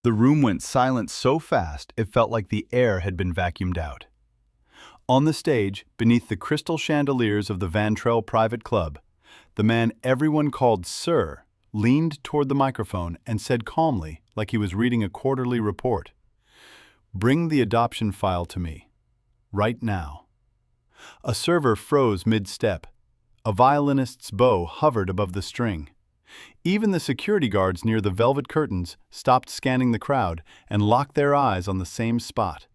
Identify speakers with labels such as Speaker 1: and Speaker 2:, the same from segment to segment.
Speaker 1: The room went silent so fast it felt like the air had been vacuumed out. On the stage, beneath the crystal chandeliers of the Vantrell Private Club, the man everyone called Sir leaned toward the microphone and said calmly, like he was reading a quarterly report, "Bring the adoption file to me. Right now." A server froze mid-step. A violinist's bow hovered above the string. Even the security guards near the velvet curtains stopped scanning the crowd and locked their eyes on the same spot,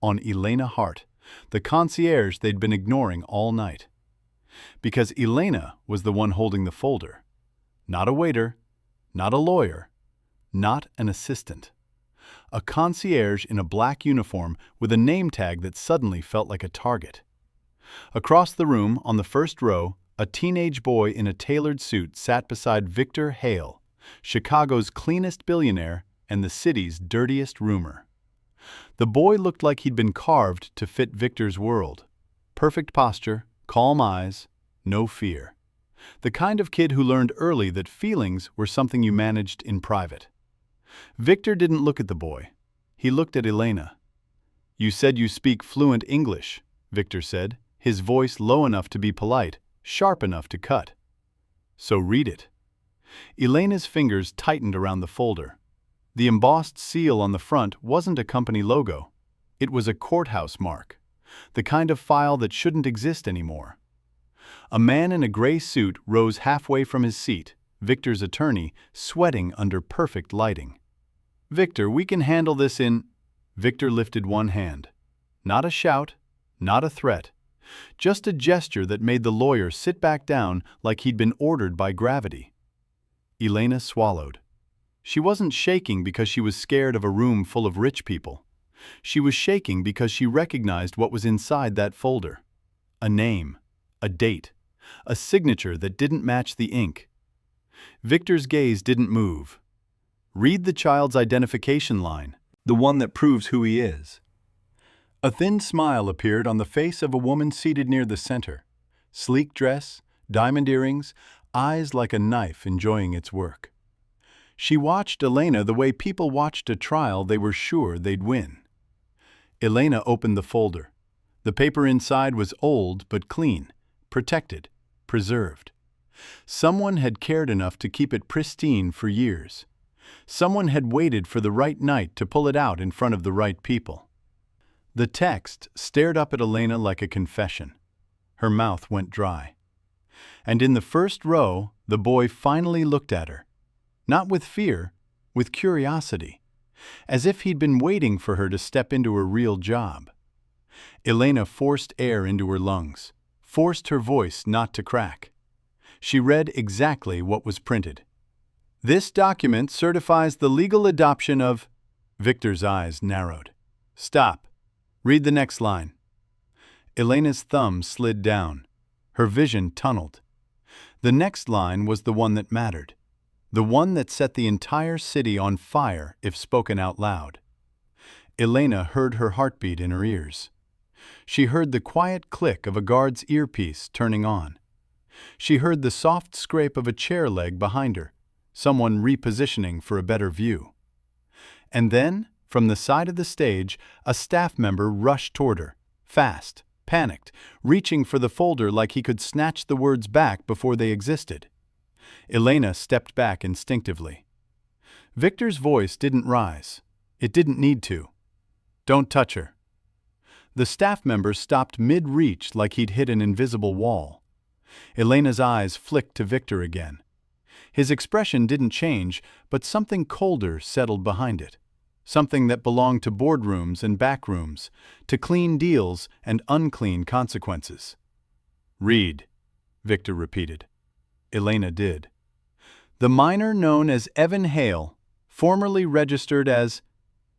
Speaker 1: on Elena Hart, the concierge they'd been ignoring all night. Because Elena was the one holding the folder. Not a waiter, not a lawyer, not an assistant. A concierge in a black uniform with a name tag that suddenly felt like a target. Across the room, on the first row, a teenage boy in a tailored suit sat beside Victor Hale, Chicago's cleanest billionaire and the city's dirtiest roomer. The boy looked like he'd been carved to fit Victor's world. Perfect posture, calm eyes, no fear. The kind of kid who learned early that feelings were something you managed in private. Victor didn't look at the boy. He looked at Elena. "You said you speak fluent English," Victor said, his voice low enough to be polite, sharp enough to cut. "So read it." Elena's fingers tightened around the folder. The embossed seal on the front wasn't a company logo. It was a courthouse mark, the kind of file that shouldn't exist anymore. A man in a gray suit rose halfway from his seat, Victor's attorney, sweating under perfect lighting. "Victor, we can handle this in—" Victor lifted one hand. Not a shout, not a threat. Just a gesture that made the lawyer sit back down like he'd been ordered by gravity. Elena swallowed. She wasn't shaking because she was scared of a room full of rich people. She was shaking because she recognized what was inside that folder. A name, a date, a signature that didn't match the ink. Victor's gaze didn't move. "Read the child's identification line, the one that proves who he is." A thin smile appeared on the face of a woman seated near the center. Sleek dress, diamond earrings, eyes like a knife enjoying its work. She watched Elena the way people watched a trial they were sure they'd win. Elena opened the folder. The paper inside was old but clean, protected, preserved. Someone had cared enough to keep it pristine for years. Someone had waited for the right night to pull it out in front of the right people. The text stared up at Elena like a confession. Her mouth went dry. And in the first row, the boy finally looked at her. Not with fear, with curiosity, as if he'd been waiting for her to step into her real job. Elena forced air into her lungs, forced her voice not to crack. She read exactly what was printed. "This document certifies the legal adoption of—" Victor's eyes narrowed. "Stop. Read the next line." Elena's thumb slid down. Her vision tunneled. The next line was the one that mattered. The one that set the entire city on fire if spoken out loud. Elena heard her heartbeat in her ears. She heard the quiet click of a guard's earpiece turning on. She heard the soft scrape of a chair leg behind her, someone repositioning for a better view. And then, from the side of the stage, a staff member rushed toward her, fast, panicked, reaching for the folder like he could snatch the words back before they existed. Elena stepped back instinctively. Victor's voice didn't rise. It didn't need to. "Don't touch her." The staff member stopped mid-reach like he'd hit an invisible wall. Elena's eyes flicked to Victor again. His expression didn't change, but something colder settled behind it. Something that belonged to boardrooms and backrooms, to clean deals and unclean consequences. "Read," Victor repeated. Elena did. "The minor known as Evan Hale, formerly registered as—"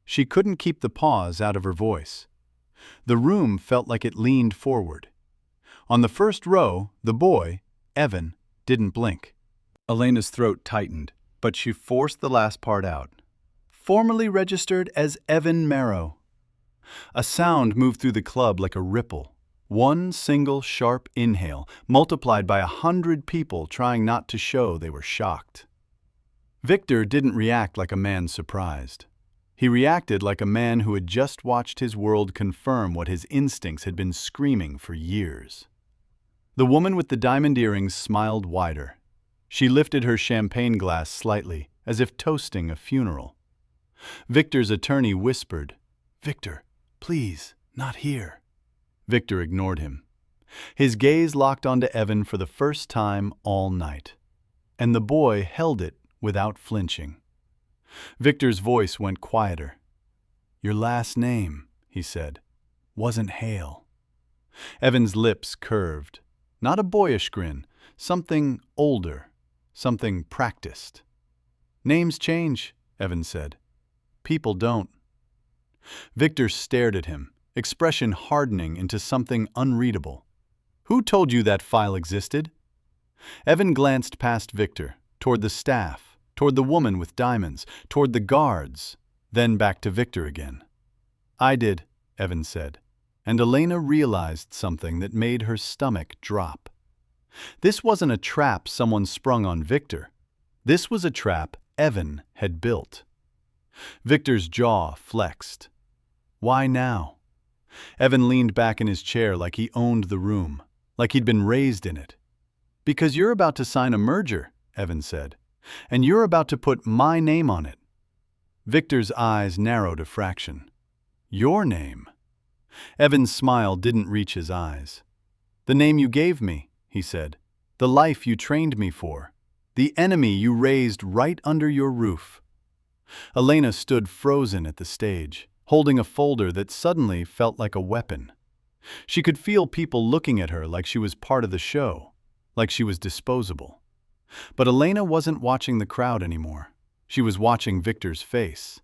Speaker 1: She couldn't keep the pause out of her voice. The room felt like it leaned forward. On the first row, the boy, Evan, didn't blink. Elena's throat tightened, but she forced the last part out. "Formerly registered as Evan Marrow." A sound moved through the club like a ripple. One single sharp inhale, multiplied by 100 people trying not to show they were shocked. Victor didn't react like a man surprised. He reacted like a man who had just watched his world confirm what his instincts had been screaming for years. The woman with the diamond earrings smiled wider. She lifted her champagne glass slightly, as if toasting a funeral. Victor's attorney whispered, "Victor, please, not here." Victor ignored him. His gaze locked onto Evan for the first time all night, and the boy held it without flinching. Victor's voice went quieter. "Your last name," he said, "wasn't Hale." Evan's lips curved. Not a boyish grin, something older, something practiced. "Names change," Evan said. "People don't." Victor stared at him, expression hardening into something unreadable. "Who told you that file existed?" Evan glanced past Victor, toward the staff, toward the woman with diamonds, toward the guards, then back to Victor again. "I did," Evan said, and Elena realized something that made her stomach drop. This wasn't a trap someone sprung on Victor. This was a trap Evan had built. Victor's jaw flexed. "Why now?" Evan leaned back in his chair like he owned the room, like he'd been raised in it. "Because you're about to sign a merger," Evan said, "and you're about to put my name on it." Victor's eyes narrowed a fraction. "Your name?" Evan's smile didn't reach his eyes. "The name you gave me," he said. "The life you trained me for. The enemy you raised right under your roof." Elena stood frozen at the stage, holding a folder that suddenly felt like a weapon. She could feel people looking at her like she was part of the show, like she was disposable. But Elena wasn't watching the crowd anymore. She was watching Victor's face.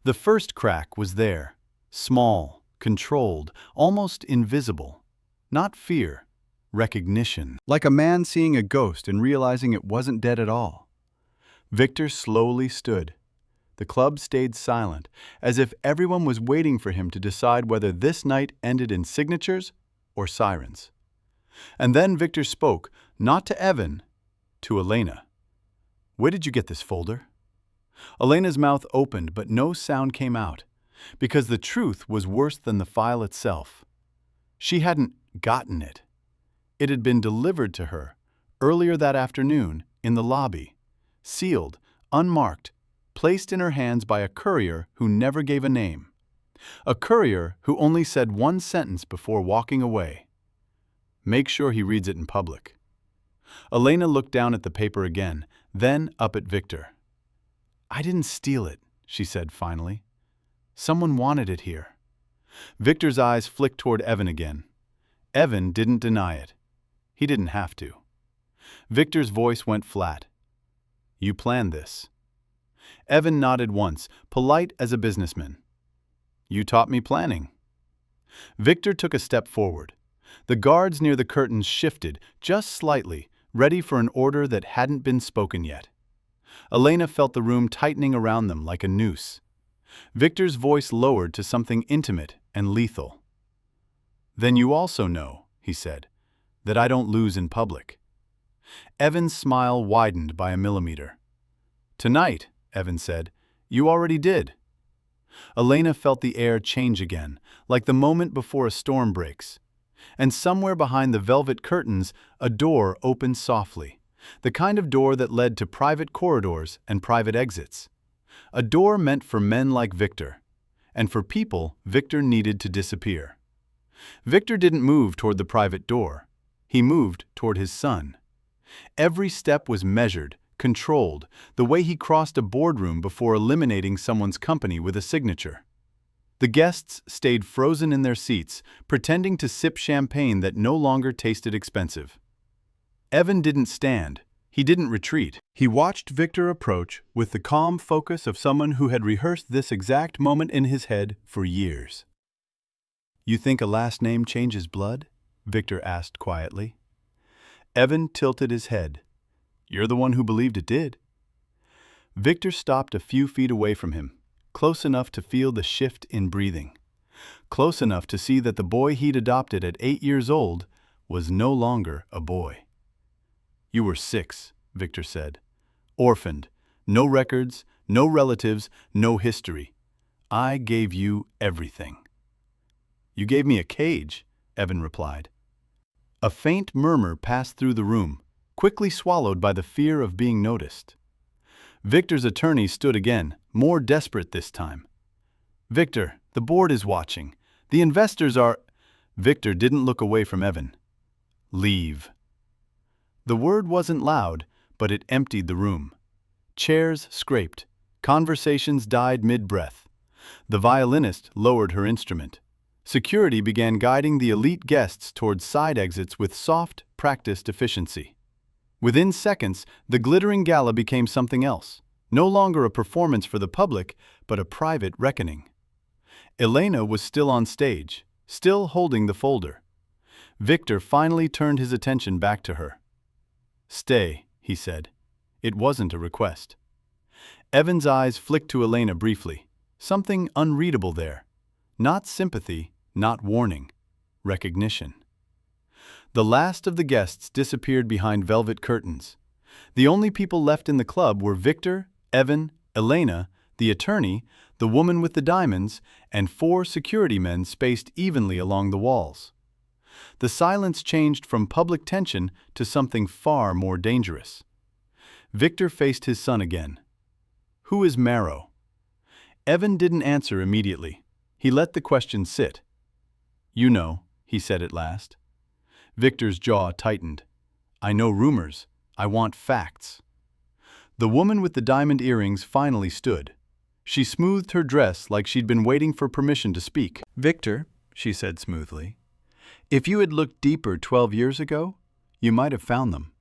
Speaker 1: The first crack was there, small, controlled, almost invisible. Not fear, recognition. Like a man seeing a ghost and realizing it wasn't dead at all. Victor slowly stood. The club stayed silent, as if everyone was waiting for him to decide whether this night ended in signatures or sirens. And then Victor spoke, not to Evan, to Elena. "Where did you get this folder?" Elena's mouth opened, but no sound came out, because the truth was worse than the file itself. She hadn't gotten it. It had been delivered to her, earlier that afternoon, in the lobby, sealed, unmarked, placed in her hands by a courier who never gave a name. A courier who only said one sentence before walking away. "Make sure he reads it in public." Elena looked down at the paper again, then up at Victor. "I didn't steal it," she said finally. "Someone wanted it here." Victor's eyes flicked toward Evan again. Evan didn't deny it. He didn't have to. Victor's voice went flat. "You planned this." Evan nodded once, polite as a businessman. "You taught me planning." Victor took a step forward. The guards near the curtains shifted, just slightly, ready for an order that hadn't been spoken yet. Elena felt the room tightening around them like a noose. Victor's voice lowered to something intimate and lethal. "Then you also know," he said, "that I don't lose in public." Evan's smile widened by a millimeter. "Tonight," Evan said, "you already did." Elena felt the air change again, like the moment before a storm breaks. And somewhere behind the velvet curtains, a door opened softly, the kind of door that led to private corridors and private exits. A door meant for men like Victor, and for people Victor needed to disappear. Victor didn't move toward the private door. He moved toward his son. Every step was measured, controlled, the way he crossed a boardroom before eliminating someone's company with a signature. The guests stayed frozen in their seats, pretending to sip champagne that no longer tasted expensive. Evan didn't stand. He didn't retreat. He watched Victor approach with the calm focus of someone who had rehearsed this exact moment in his head for years. "You think a last name changes blood?" Victor asked quietly. Evan tilted his head. "You're the one who believed it did." Victor stopped a few feet away from him, close enough to feel the shift in breathing, close enough to see that the boy he'd adopted at 8 years old was no longer a boy. "You were 6, Victor said. "Orphaned, no records, no relatives, no history. I gave you everything." "You gave me a cage," Evan replied. A faint murmur passed through the room, quickly swallowed by the fear of being noticed. Victor's attorney stood again, more desperate this time. "Victor, the board is watching. The investors are—" Victor didn't look away from Evan. "Leave." The word wasn't loud, but it emptied the room. Chairs scraped. Conversations died mid-breath. The violinist lowered her instrument. Security began guiding the elite guests towards side exits with soft, practiced efficiency. Within seconds, the glittering gala became something else. No longer a performance for the public, but a private reckoning. Elena was still on stage, still holding the folder. Victor finally turned his attention back to her. "Stay," he said. It wasn't a request. Evan's eyes flicked to Elena briefly. Something unreadable there. Not sympathy, not warning. Recognition. The last of the guests disappeared behind velvet curtains. The only people left in the club were Victor, Evan, Elena, the attorney, the woman with the diamonds, and 4 security men spaced evenly along the walls. The silence changed from public tension to something far more dangerous. Victor faced his son again. "Who is Marrow?" Evan didn't answer immediately. He let the question sit. "You know," he said at last. Victor's jaw tightened. "I know rumors. I want facts." The woman with the diamond earrings finally stood. She smoothed her dress like she'd been waiting for permission to speak. "Victor," she said smoothly, "if you had looked deeper 12 years ago, you might have found them."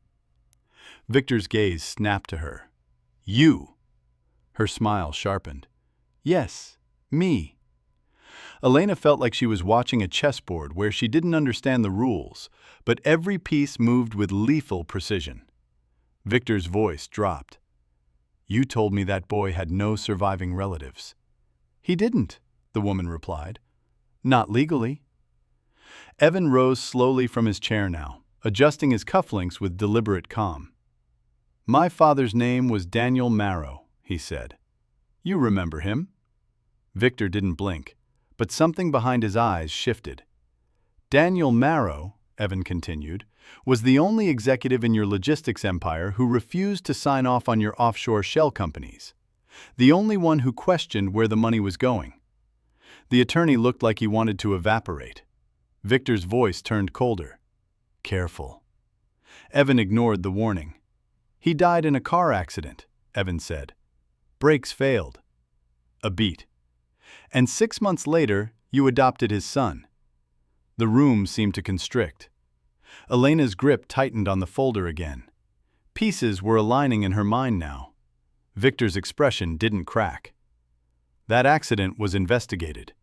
Speaker 1: Victor's gaze snapped to her. "You!" Her smile sharpened. "Yes, me." Elena felt like she was watching a chessboard where she didn't understand the rules, but every piece moved with lethal precision. Victor's voice dropped. "You told me that boy had no surviving relatives." "He didn't," the woman replied. "Not legally." Evan rose slowly from his chair now, adjusting his cufflinks with deliberate calm. "My father's name was Daniel Marrow," he said. "You remember him?" Victor didn't blink, but something behind his eyes shifted. "Daniel Marrow," Evan continued, "was the only executive in your logistics empire who refused to sign off on your offshore shell companies. The only one who questioned where the money was going." The attorney looked like he wanted to evaporate. Victor's voice turned colder. "Careful." Evan ignored the warning. "He died in a car accident," Evan said. "Brakes failed." A beat. "And 6 months later, you adopted his son." The room seemed to constrict. Elena's grip tightened on the folder again. Pieces were aligning in her mind now. Victor's expression didn't crack. "That accident was investigated."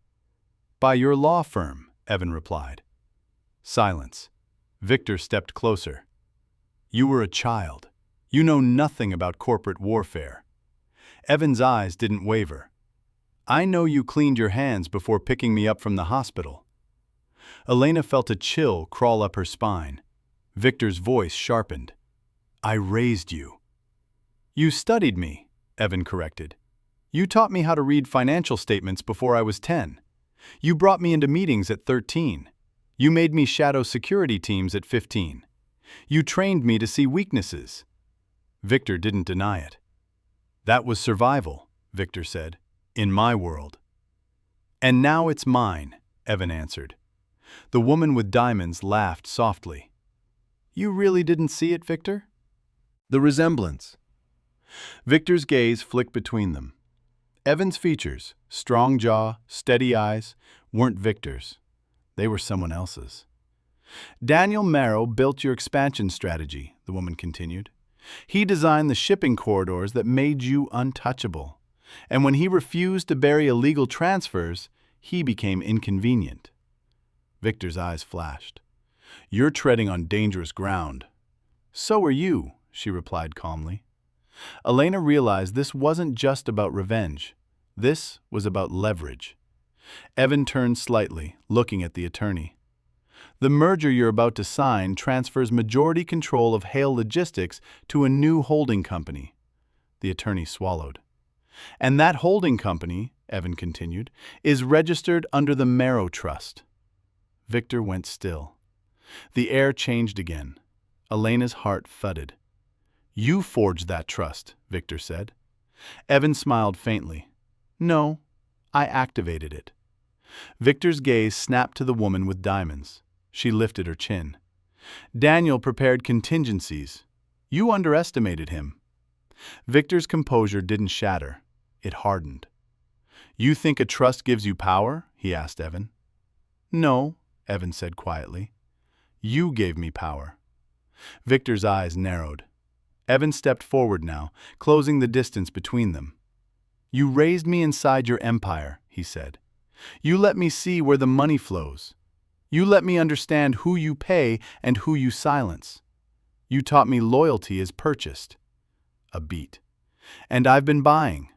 Speaker 1: "By your law firm," Evan replied. Silence. Victor stepped closer. "You were a child. You know nothing about corporate warfare." Evan's eyes didn't waver. "I know you cleaned your hands before picking me up from the hospital." Elena felt a chill crawl up her spine. Victor's voice sharpened. "I raised you." "You studied me," Evan corrected. "You taught me how to read financial statements before I was 10. You brought me into meetings at 13. You made me shadow security teams at 15. You trained me to see weaknesses." Victor didn't deny it. "That was survival," Victor said, "in my world." "And now it's mine," Evan answered. The woman with diamonds laughed softly. "You really didn't see it, Victor?" "The resemblance." Victor's gaze flicked between them. Evan's features, strong jaw, steady eyes, weren't Victor's. They were someone else's. "Daniel Marrow built your expansion strategy," the woman continued. "He designed the shipping corridors that made you untouchable. And when he refused to bury illegal transfers, he became inconvenient." Victor's eyes flashed. "You're treading on dangerous ground." "So are you," she replied calmly. Elena realized this wasn't just about revenge. This was about leverage. Evan turned slightly, looking at the attorney. "The merger you're about to sign transfers majority control of Heir Logistics to a new holding company." The attorney swallowed. And that holding company, Evan continued, is registered under the Marrow Trust. Victor went still. The air changed again. Elena's heart thudded. You forged that trust, Victor said. Evan smiled faintly. No, I activated it. Victor's gaze snapped to the woman with diamonds. She lifted her chin. Daniel prepared contingencies. You underestimated him. Victor's composure didn't shatter. It hardened. You think a trust gives you power? He asked Evan. No, Evan said quietly. You gave me power. Victor's eyes narrowed. Evan stepped forward now, closing the distance between them. You raised me inside your empire, he said. You let me see where the money flows. You let me understand who you pay and who you silence. You taught me loyalty is purchased. A beat. And I've been buying.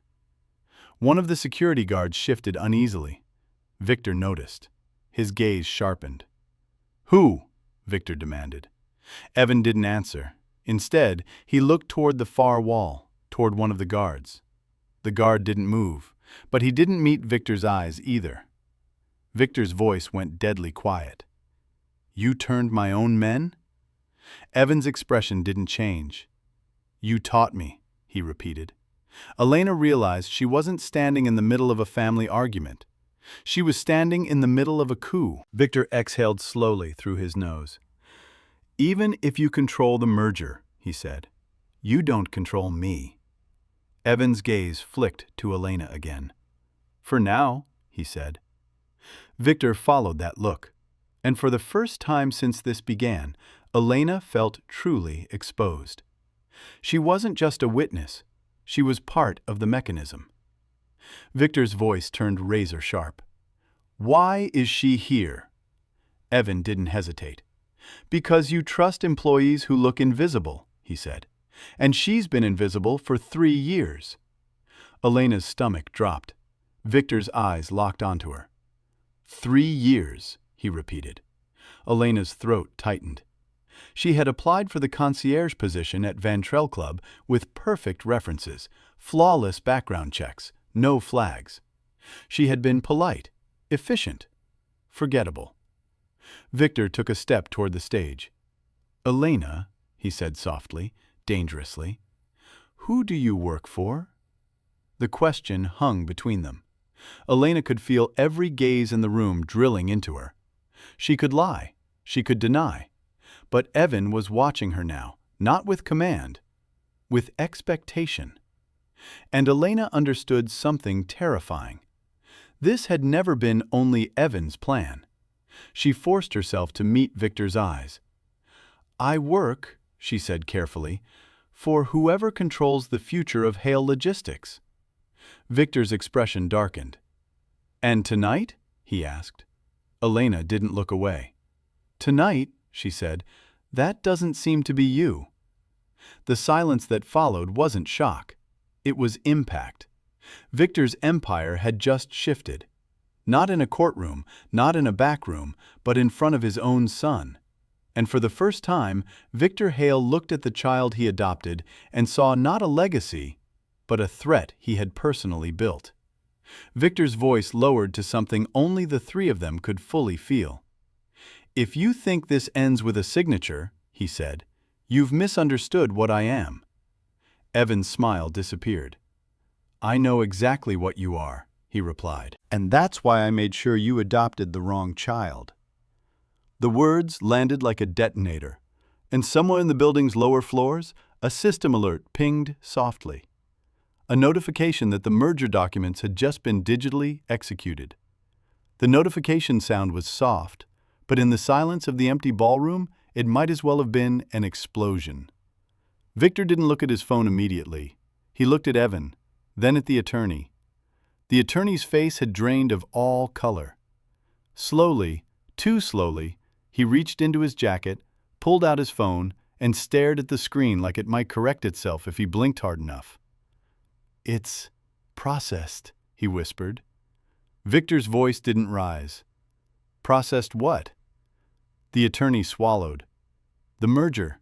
Speaker 1: One of the security guards shifted uneasily. Victor noticed. His gaze sharpened. Who? Victor demanded. Evan didn't answer. Instead, he looked toward the far wall, toward one of the guards. The guard didn't move, but he didn't meet Victor's eyes either. Victor's voice went deadly quiet. You turned my own men? Evan's expression didn't change. You taught me, he repeated. Elena realized she wasn't standing in the middle of a family argument. She was standing in the middle of a coup. Victor exhaled slowly through his nose. Even if you control the merger, he said, you don't control me. Evan's gaze flicked to Elena again. For now, he said. Victor followed that look, and for the first time since this began, Elena felt truly exposed. She wasn't just a witness, she was part of the mechanism. Victor's voice turned razor sharp. Why is she here? Evan didn't hesitate. Because you trust employees who look invisible, he said. And she's been invisible for 3 years. Elena's stomach dropped. Victor's eyes locked onto her. 3 years, he repeated. Elena's throat tightened. She had applied for the concierge position at Vantrell Club with perfect references, flawless background checks, no flags. She had been polite, efficient, forgettable. Victor took a step toward the stage. Elena, he said softly, dangerously, who do you work for? The question hung between them. Elena could feel every gaze in the room drilling into her. She could lie, she could deny, but Evan was watching her now, not with command, with expectation. And Elena understood something terrifying. This had never been only Evan's plan. She forced herself to meet Victor's eyes. I work, she said carefully, for whoever controls the future of Hale Logistics. Victor's expression darkened. And tonight? He asked. Elena didn't look away. Tonight, she said, that doesn't seem to be you. The silence that followed wasn't shock. It was impact. Victor's empire had just shifted. Not in a courtroom, not in a back room, but in front of his own son. And for the first time, Victor Hale looked at the child he adopted and saw not a legacy, but a threat he had personally built. Victor's voice lowered to something only the three of them could fully feel. If you think this ends with a signature, he said, you've misunderstood what I am. Evan's smile disappeared. I know exactly what you are, he replied, and that's why I made sure you adopted the wrong child. The words landed like a detonator, and somewhere in the building's lower floors, a system alert pinged softly. A notification that the merger documents had just been digitally executed. The notification sound was soft, but in the silence of the empty ballroom, it might as well have been an explosion. Victor didn't look at his phone immediately. He looked at Evan, then at the attorney. The attorney's face had drained of all color. Slowly, too slowly, he reached into his jacket, pulled out his phone, and stared at the screen like it might correct itself if he blinked hard enough. It's processed, he whispered. Victor's voice didn't rise. Processed what? The attorney swallowed. The merger.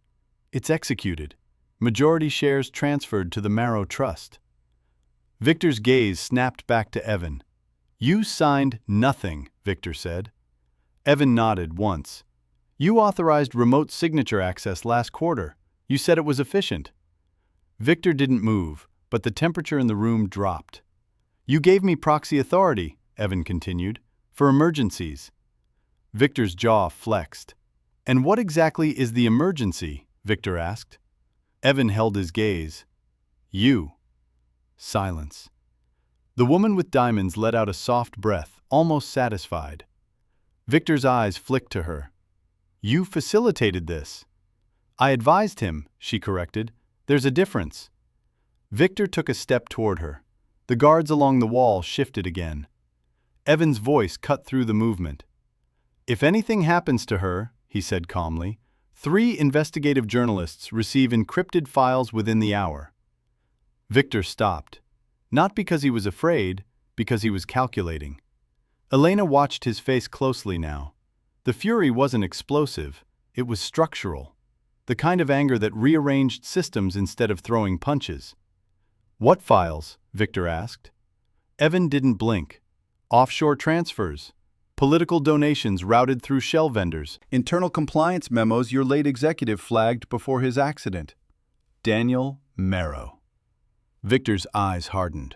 Speaker 1: It's executed. Majority shares transferred to the Marrow Trust. Victor's gaze snapped back to Evan. You signed nothing, Victor said. Evan nodded once. You authorized remote signature access last quarter. You said it was efficient. Victor didn't move, but the temperature in the room dropped. You gave me proxy authority, Evan continued, for emergencies. Victor's jaw flexed. And what exactly is the emergency? Victor asked. Evan held his gaze. You. Silence. The woman with diamonds let out a soft breath, almost satisfied. Victor's eyes flicked to her. You facilitated this. I advised him, she corrected. There's a difference. Victor took a step toward her. The guards along the wall shifted again. Evan's voice cut through the movement. If anything happens to her, he said calmly, 3 investigative journalists receive encrypted files within the hour. Victor stopped. Not because he was afraid, because he was calculating. Elena watched his face closely now. The fury wasn't explosive, it was structural. The kind of anger that rearranged systems instead of throwing punches. What files? Victor asked. Evan didn't blink. Offshore transfers. Political donations routed through shell vendors. Internal compliance memos your late executive flagged before his accident. Daniel Marrow. Victor's eyes hardened.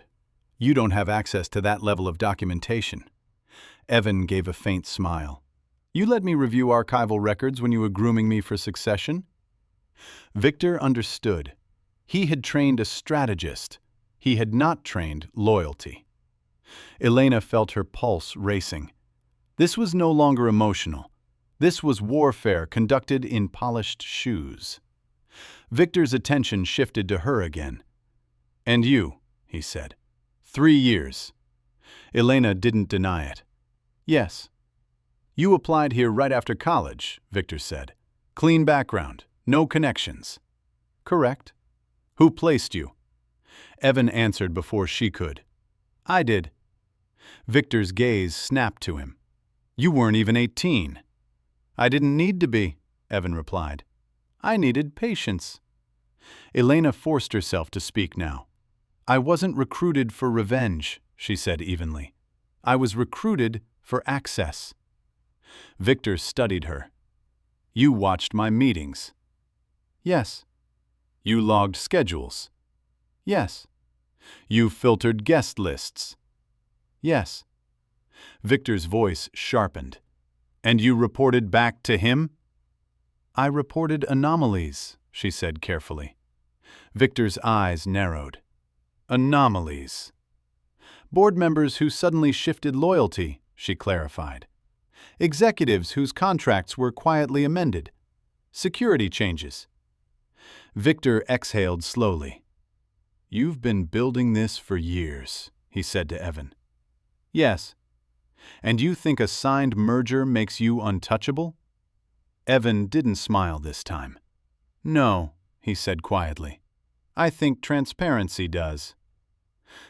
Speaker 1: You don't have access to that level of documentation. Evan gave a faint smile. You let me review archival records when you were grooming me for succession? Victor understood. He had trained a strategist. He had not trained loyalty. Elena felt her pulse racing. This was no longer emotional. This was warfare conducted in polished shoes. Victor's attention shifted to her again. And you, he said. 3 years. Elena didn't deny it. Yes. You applied here right after college, Victor said. Clean background, no connections. Correct. Who placed you? Evan answered before she could. I did. Victor's gaze snapped to him. You weren't even 18. I didn't need to be, Evan replied. I needed patience. Elena forced herself to speak now. I wasn't recruited for revenge, she said evenly. I was recruited for access. Victor studied her. You watched my meetings. Yes. You logged schedules. Yes. You filtered guest lists. Yes. Victor's voice sharpened. And you reported back to him? I reported anomalies, she said carefully. Victor's eyes narrowed. Anomalies. Board members who suddenly shifted loyalty, she clarified. Executives whose contracts were quietly amended. Security changes. Victor exhaled slowly. You've been building this for years, he said to Evan. Yes. And you think a signed merger makes you untouchable? Evan didn't smile this time. No, he said quietly. I think transparency does.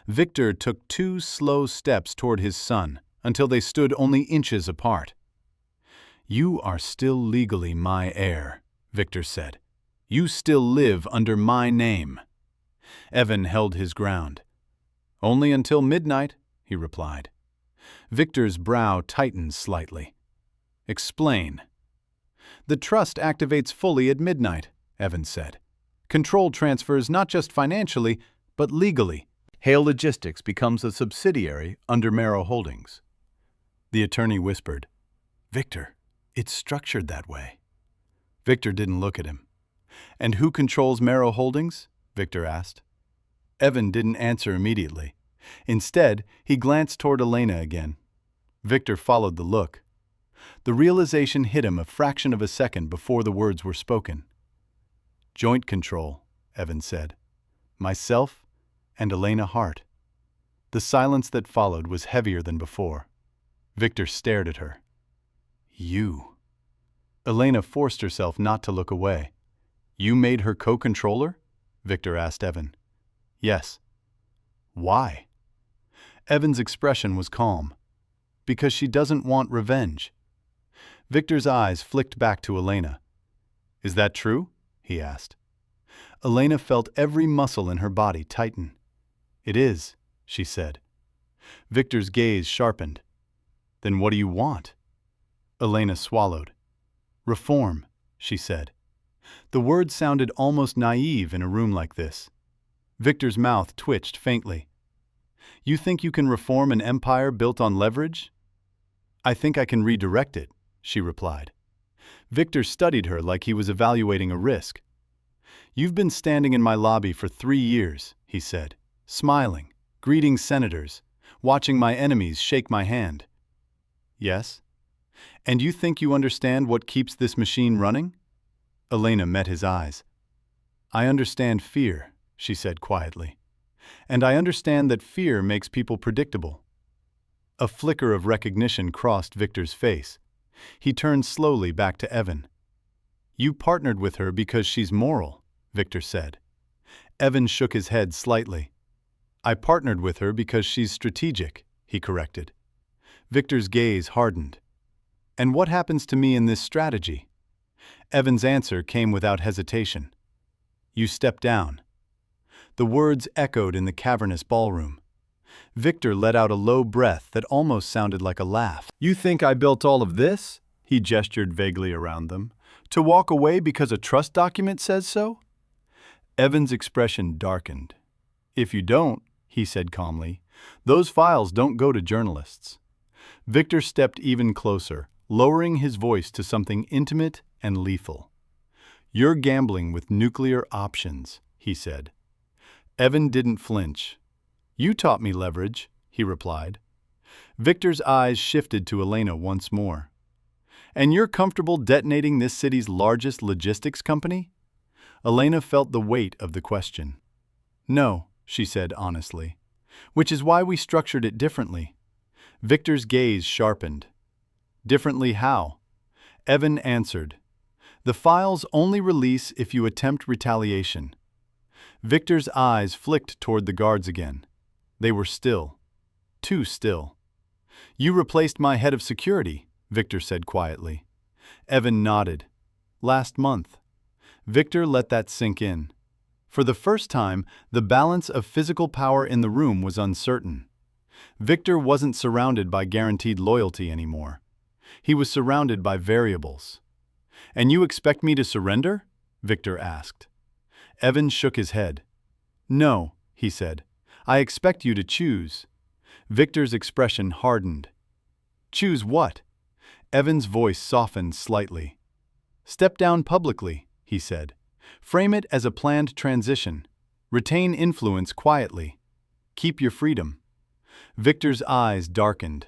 Speaker 1: Victor took 2 slow steps toward his son until they stood only inches apart. You are still legally my heir, Victor said. You still live under my name. Evan held his ground. Only until midnight, he replied. Victor's brow tightened slightly. Explain. The trust activates fully at midnight, Evan said. Control transfers not just financially, but legally. Heir Logistics becomes a subsidiary under Marrow Holdings. The attorney whispered, Victor, it's structured that way. Victor didn't look at him. And who controls Marrow Holdings? Victor asked. Evan didn't answer immediately. Instead, he glanced toward Elena again. Victor followed the look. The realization hit him a fraction of a second before the words were spoken. Joint control, Evan said. Myself and Elena Hart. The silence that followed was heavier than before. Victor stared at her. You. Elena forced herself not to look away. You made her co-controller? Victor asked Evan. Yes. Why? Evan's expression was calm. Because she doesn't want revenge. Victor's eyes flicked back to Elena. Is that true? He asked. Elena felt every muscle in her body tighten. It is, she said. Victor's gaze sharpened. Then what do you want? Elena swallowed. Reform, she said. The words sounded almost naive in a room like this. Victor's mouth twitched faintly. You think you can reform an empire built on leverage? I think I can redirect it, she replied. Victor studied her like he was evaluating a risk. You've been standing in my lobby for 3 years, he said, smiling, greeting senators, watching my enemies shake my hand. Yes? And you think you understand what keeps this machine running? Elena met his eyes. I understand fear, she said quietly. And I understand that fear makes people predictable. A flicker of recognition crossed Victor's face. He turned slowly back to Evan. You partnered with her because she's moral, Victor said. Evan shook his head slightly. I partnered with her because she's strategic, he corrected. Victor's gaze hardened. And what happens to me in this strategy? Evan's answer came without hesitation. You step down. The words echoed in the cavernous ballroom. Victor let out a low breath that almost sounded like a laugh. You think I built all of this? He gestured vaguely around them. To walk away because a trust document says so? Evan's expression darkened. If you don't, he said calmly, those files don't go to journalists. Victor stepped even closer, lowering his voice to something intimate and lethal. You're gambling with nuclear options, he said. Evan didn't flinch. You taught me leverage, he replied. Victor's eyes shifted to Elena once more. And you're comfortable detonating this city's largest logistics company? Elena felt the weight of the question. No, she said honestly, which is why we structured it differently. Victor's gaze sharpened. Differently how? Evan answered. The files only release if you attempt retaliation. Victor's eyes flicked toward the guards again. They were still. Too still. You replaced my head of security, Victor said quietly. Evan nodded. Last month. Victor let that sink in. For the first time, the balance of physical power in the room was uncertain. Victor wasn't surrounded by guaranteed loyalty anymore. He was surrounded by variables. And you expect me to surrender? Victor asked. Evan shook his head. No, he said. I expect you to choose. Victor's expression hardened. Choose what? Evan's voice softened slightly. Step down publicly, he said. Frame it as a planned transition. Retain influence quietly. Keep your freedom. Victor's eyes darkened.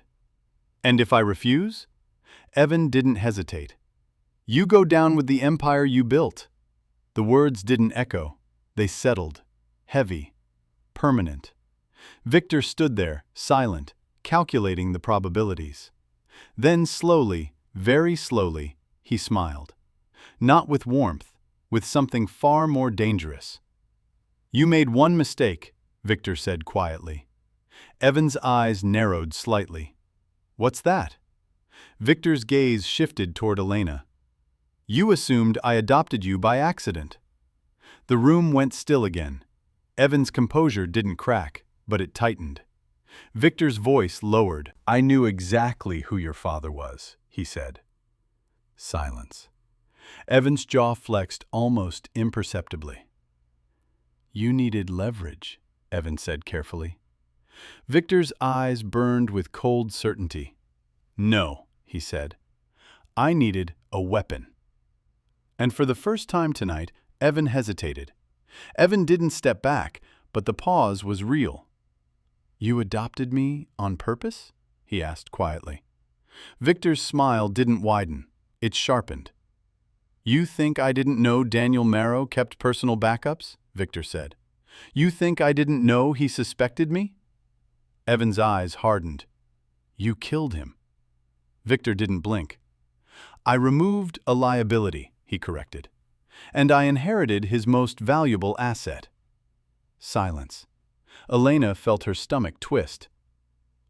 Speaker 1: And if I refuse? Evan didn't hesitate. You go down with the empire you built. The words didn't echo. They settled. Heavy. Permanent. Victor stood there, silent, calculating the probabilities. Then slowly, very slowly, he smiled. Not with warmth, with something far more dangerous. You made one mistake, Victor said quietly. Evan's eyes narrowed slightly. What's that? Victor's gaze shifted toward Elena. You assumed I adopted you by accident. The room went still again. Evan's composure didn't crack, but it tightened. Victor's voice lowered. I knew exactly who your father was, he said. Silence. Evan's jaw flexed almost imperceptibly. You needed leverage, Evan said carefully. Victor's eyes burned with cold certainty. No, he said. I needed a weapon. And for the first time tonight, Evan hesitated. Evan didn't step back, but the pause was real. You adopted me on purpose? He asked quietly. Victor's smile didn't widen. It sharpened. You think I didn't know Daniel Marrow kept personal backups? Victor said. You think I didn't know he suspected me? Evan's eyes hardened. You killed him. Victor didn't blink. I removed a liability, he corrected, and I inherited his most valuable asset. Silence. Elena felt her stomach twist.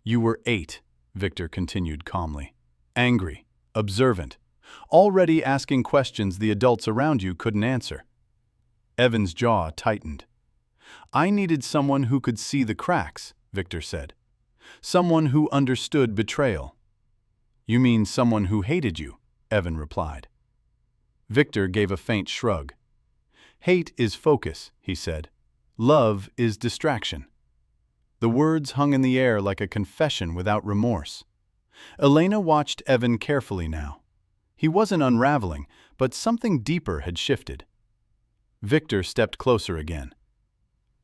Speaker 1: You were 8, Victor continued calmly. Angry, observant, already asking questions the adults around you couldn't answer. Evan's jaw tightened. I needed someone who could see the cracks, Victor said. Someone who understood betrayal. You mean someone who hated you, Evan replied. Victor gave a faint shrug. Hate is focus, he said. Love is distraction. The words hung in the air like a confession without remorse. Elena watched Evan carefully now. He wasn't unraveling, but something deeper had shifted. Victor stepped closer again.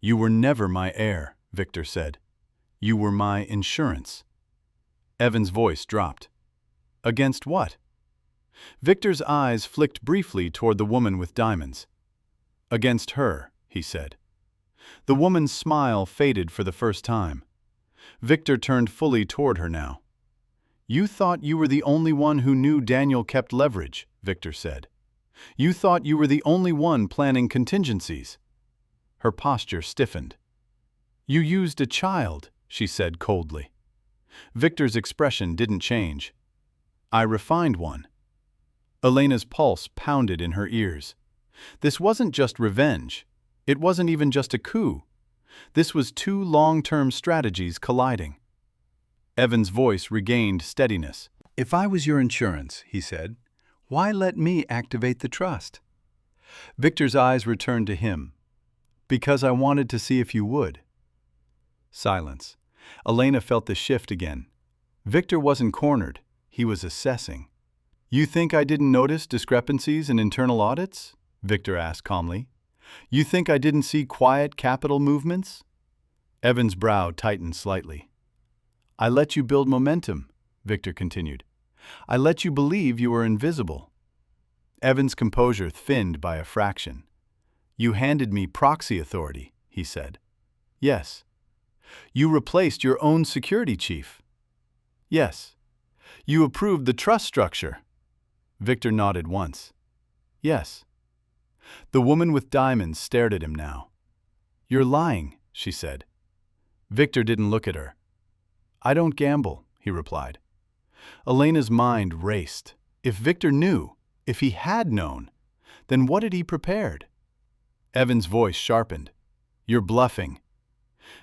Speaker 1: You were never my heir, Victor said. You were my insurance. Evan's voice dropped. Against what? Victor's eyes flicked briefly toward the woman with diamonds. Against her, he said. The woman's smile faded for the first time. Victor turned fully toward her now. You thought you were the only one who knew Daniel kept leverage, Victor said. You thought you were the only one planning contingencies. Her posture stiffened. You used a child, she said coldly. Victor's expression didn't change. I refined one. Elena's pulse pounded in her ears. This wasn't just revenge. It wasn't even just a coup. This was two long-term strategies colliding. Evan's voice regained steadiness. If I was your insurance, he said, why let me activate the trust? Victor's eyes returned to him. Because I wanted to see if you would. Silence. Elena felt the shift again. Victor wasn't cornered. He was assessing. You think I didn't notice discrepancies in internal audits? Victor asked calmly. You think I didn't see quiet capital movements? Evan's brow tightened slightly. I let you build momentum, Victor continued. I let you believe you were invisible. Evan's composure thinned by a fraction. You handed me proxy authority, he said. Yes. You replaced your own security chief. Yes. You approved the trust structure. Victor nodded once. Yes. The woman with diamonds stared at him now. You're lying, she said. Victor didn't look at her. I don't gamble, he replied. Elena's mind raced. If Victor knew, if he had known, then what had he prepared? Evan's voice sharpened. You're bluffing.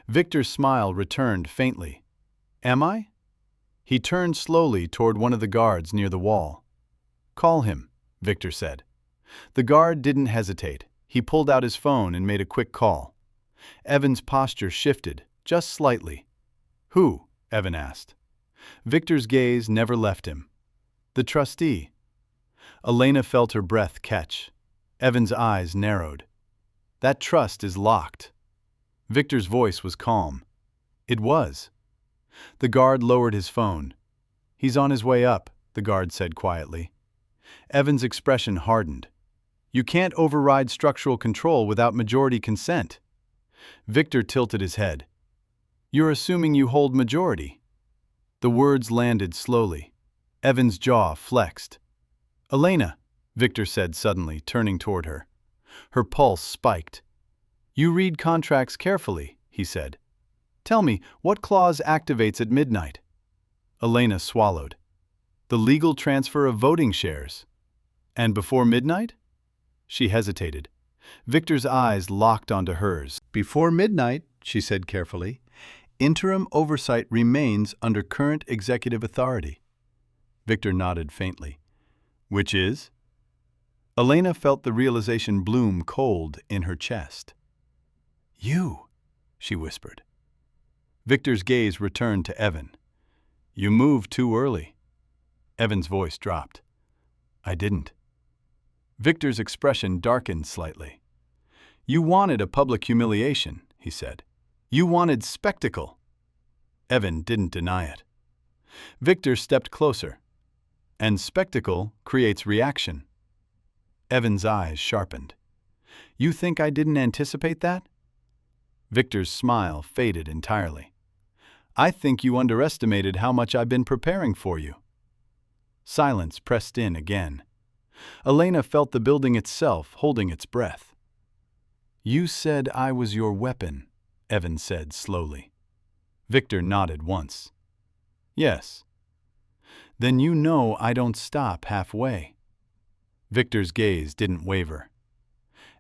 Speaker 1: Victor's smile returned faintly. Am I? He turned slowly toward one of the guards near the wall. Call him, Victor said. The guard didn't hesitate. He pulled out his phone and made a quick call. Evan's posture shifted, just slightly. Who? Evan asked. Victor's gaze never left him. The trustee. Elena felt her breath catch. Evan's eyes narrowed. That trust is locked. Victor's voice was calm. It was. The guard lowered his phone. He's on his way up, the guard said quietly. Evan's expression hardened. You can't override structural control without majority consent. Victor tilted his head. You're assuming you hold majority. The words landed slowly. Evan's jaw flexed. Elena, Victor said suddenly, turning toward her. Her pulse spiked. You read contracts carefully, he said. Tell me, what clause activates at midnight? Elena swallowed. The legal transfer of voting shares. And before midnight? She hesitated. Victor's eyes locked onto hers. Before midnight, she said carefully, interim oversight remains under current executive authority. Victor nodded faintly. Which is? Elena felt the realization bloom cold in her chest. You, she whispered. Victor's gaze returned to Evan. You moved too early. Evan's voice dropped. I didn't. Victor's expression darkened slightly. You wanted a public humiliation, he said. You wanted spectacle. Evan didn't deny it. Victor stepped closer. And spectacle creates reaction. Evan's eyes sharpened. You think I didn't anticipate that? Victor's smile faded entirely. I think you underestimated how much I've been preparing for you. Silence pressed in again. Elena felt the building itself holding its breath. You said I was your weapon, Evan said slowly. Victor nodded once. Yes. Then you know I don't stop halfway. Victor's gaze didn't waver.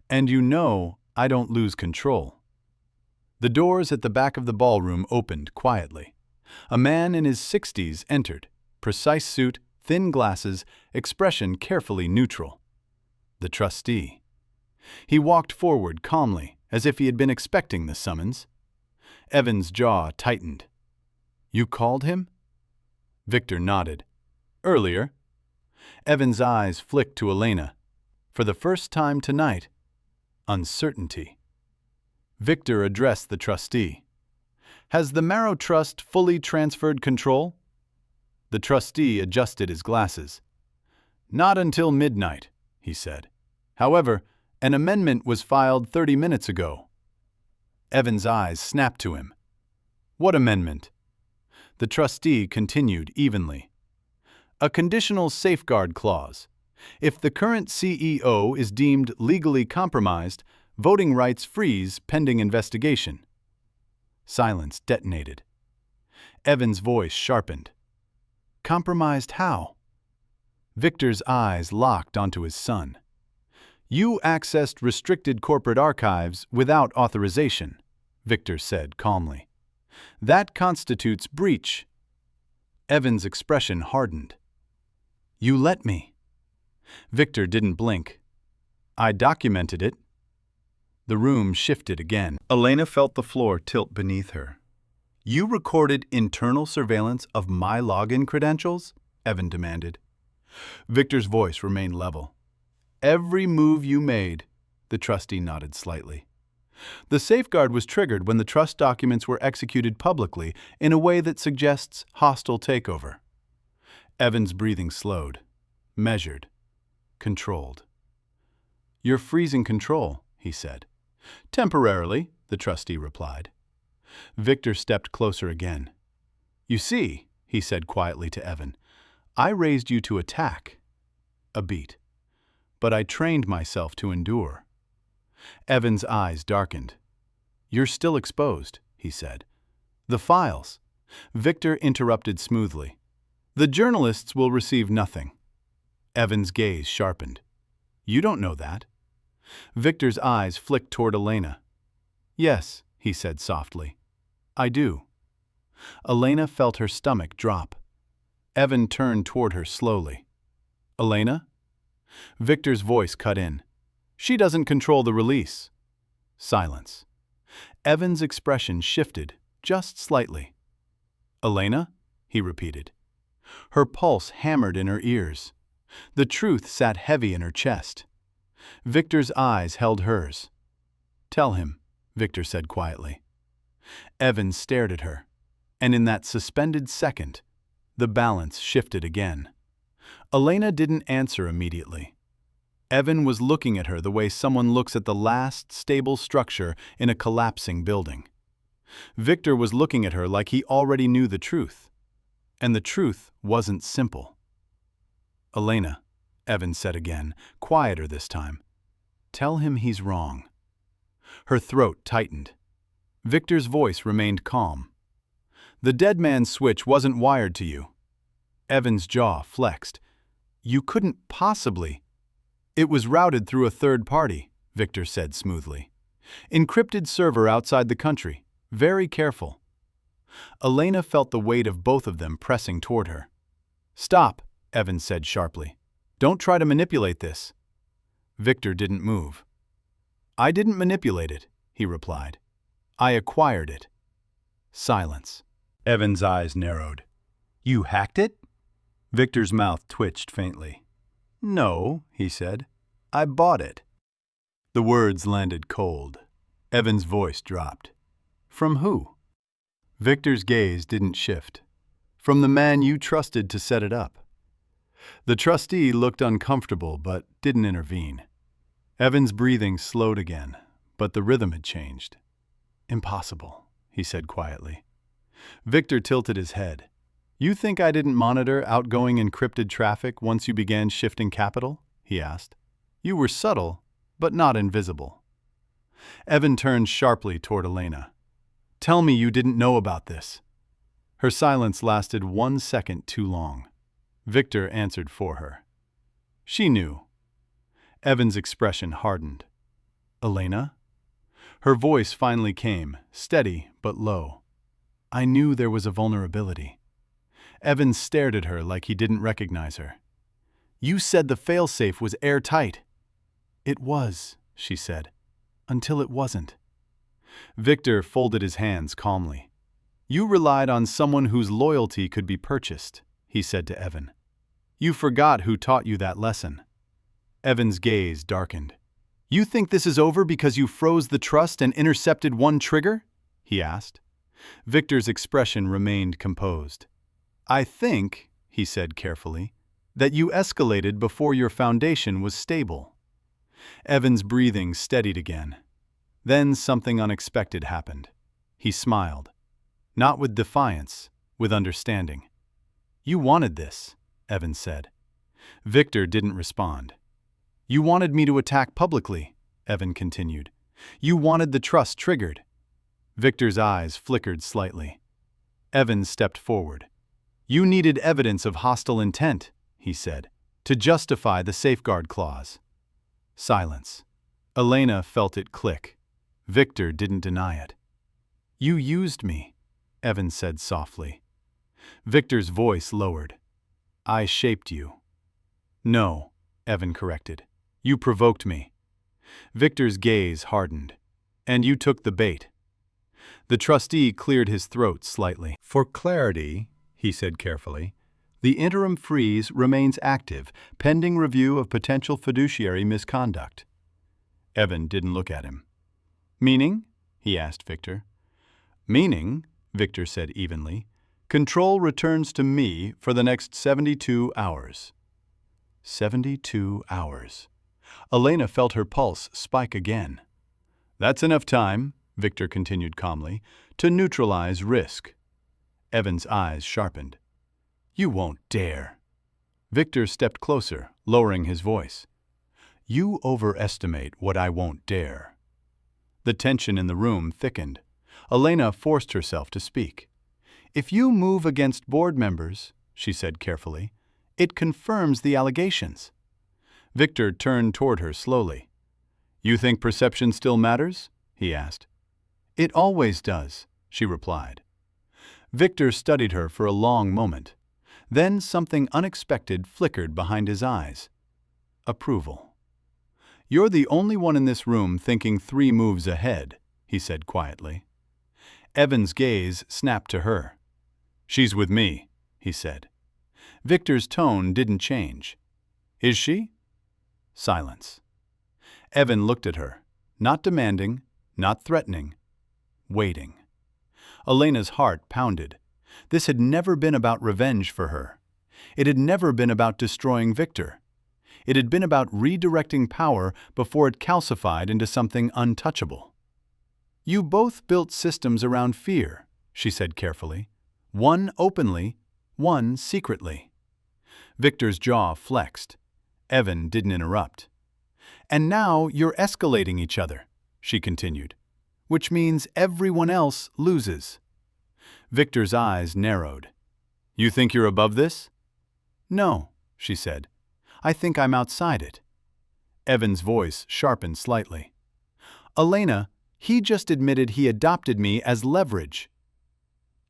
Speaker 1: And you know I don't lose control. The doors at the back of the ballroom opened quietly. A man in his 60s entered, precise suit, thin glasses, expression carefully neutral. The trustee. He walked forward calmly, as if he had been expecting the summons. Evan's jaw tightened. "You called him?" Victor nodded. "Earlier." Evan's eyes flicked to Elena. For the first time tonight, uncertainty. Victor addressed the trustee. "Has the Marrow Trust fully transferred control?" The trustee adjusted his glasses. "Not until midnight," he said. "However, an amendment was filed 30 minutes ago." Evan's eyes snapped to him. "What amendment?" The trustee continued evenly. "A conditional safeguard clause. If the current CEO is deemed legally compromised, voting rights freeze pending investigation." Silence detonated. Evan's voice sharpened. "Compromised how?" Victor's eyes locked onto his son. "You accessed restricted corporate archives without authorization," Victor said calmly. "That constitutes breach." Evan's expression hardened. "You let me." Victor didn't blink. "I documented it." The room shifted again. Elena felt the floor tilt beneath her. "You recorded internal surveillance of my login credentials?" Evan demanded. Victor's voice remained level. "Every move you made." The trustee nodded slightly. "The safeguard was triggered when the trust documents were executed publicly in a way that suggests hostile takeover." Evan's breathing slowed, measured, controlled. "You're freezing control," he said. "Temporarily," the trustee replied. Victor stepped closer again. "You see," he said quietly to Evan, "I raised you to attack." A beat. "But I trained myself to endure." Evan's eyes darkened. "You're still exposed," he said. "The files." Victor interrupted smoothly. "The journalists will receive nothing." Evan's gaze sharpened. "You don't know that." Victor's eyes flicked toward Elena. "Yes," he said softly. "I do." Elena felt her stomach drop. Evan turned toward her slowly. "Elena?" Victor's voice cut in. "She doesn't control the release." Silence. Evan's expression shifted, just slightly. "Elena?" he repeated. Her pulse hammered in her ears. The truth sat heavy in her chest. Victor's eyes held hers. "Tell him," Victor said quietly. Evan stared at her, and in that suspended second, the balance shifted again. Elena didn't answer immediately. Evan was looking at her the way someone looks at the last stable structure in a collapsing building. Victor was looking at her like he already knew the truth. And the truth wasn't simple. "Elena," Evan said again, quieter this time. "Tell him he's wrong." Her throat tightened. Victor's voice remained calm. "The dead man's switch wasn't wired to you." Evan's jaw flexed. "You couldn't possibly." "It was routed through a third party," Victor said smoothly. "Encrypted server outside the country. Very careful." Elena felt the weight of both of them pressing toward her. "Stop," Evan said sharply. "Don't try to manipulate this." Victor didn't move. "I didn't manipulate it," he replied. "I acquired it." Silence. Evan's eyes narrowed. "You hacked it?" Victor's mouth twitched faintly. "No," he said. "I bought it." The words landed cold. Evan's voice dropped. "From who?" Victor's gaze didn't shift. "From the man you trusted to set it up." The trustee looked uncomfortable but didn't intervene. Evan's breathing slowed again, but the rhythm had changed. "Impossible," he said quietly. Victor tilted his head. "You think I didn't monitor outgoing encrypted traffic once you began shifting capital?" he asked. "You were subtle, but not invisible." Evan turned sharply toward Elena. "Tell me you didn't know about this." Her silence lasted 1 second too long. Victor answered for her. "She knew." Evan's expression hardened. "Elena?" Her voice finally came, steady but low. I knew there was a vulnerability. Evans stared at her like he didn't recognize her. You said the failsafe was airtight. It was, she said, until it wasn't. Victor folded his hands calmly. You relied on someone whose loyalty could be purchased, he said to Evan. You forgot who taught you that lesson. Evan's gaze darkened. You think this is over because you froze the trust and intercepted one trigger? He asked. Victor's expression remained composed. I think, he said carefully, that you escalated before your foundation was stable. Evan's breathing steadied again. Then something unexpected happened. He smiled. Not with defiance, with understanding. You wanted this, Evan said. Victor didn't respond. You wanted me to attack publicly, Evan continued. You wanted the trust triggered. Victor's eyes flickered slightly. Evan stepped forward. You needed evidence of hostile intent, he said, to justify the safeguard clause. Silence. Elena felt it click. Victor didn't deny it. You used me, Evan said softly. Victor's voice lowered. I shaped you. No, Evan corrected. You provoked me. Victor's gaze hardened. And you took the bait. The trustee cleared his throat slightly. For clarity, he said carefully, the interim freeze remains active, pending review of potential fiduciary misconduct. Evan didn't look at him. Meaning? He asked Victor. Meaning, Victor said evenly, control returns to me for the next 72 hours. 72 hours. Elena felt her pulse spike again. That's enough time, Victor continued calmly, to neutralize risk. Evan's eyes sharpened. You won't dare. Victor stepped closer, lowering his voice. You overestimate what I won't dare. The tension in the room thickened. Elena forced herself to speak. If you move against board members, she said carefully, it confirms the allegations. Victor turned toward her slowly. You think perception still matters? He asked. It always does, she replied. Victor studied her for a long moment. Then something unexpected flickered behind his eyes. Approval. You're the only one in this room thinking 3 moves ahead, he said quietly. Evan's gaze snapped to her. She's with me, he said. Victor's tone didn't change. Is she? Silence. Evan looked at her, not demanding, not threatening, waiting. Elena's heart pounded. This had never been about revenge for her. It had never been about destroying Victor. It had been about redirecting power before it calcified into something untouchable. You both built systems around fear, she said carefully. One openly, one secretly. Victor's jaw flexed. Evan didn't interrupt. And now you're escalating each other, she continued, which means everyone else loses. Victor's eyes narrowed. You think you're above this? No, she said. I think I'm outside it. Evan's voice sharpened slightly. Elena, he just admitted he adopted me as leverage.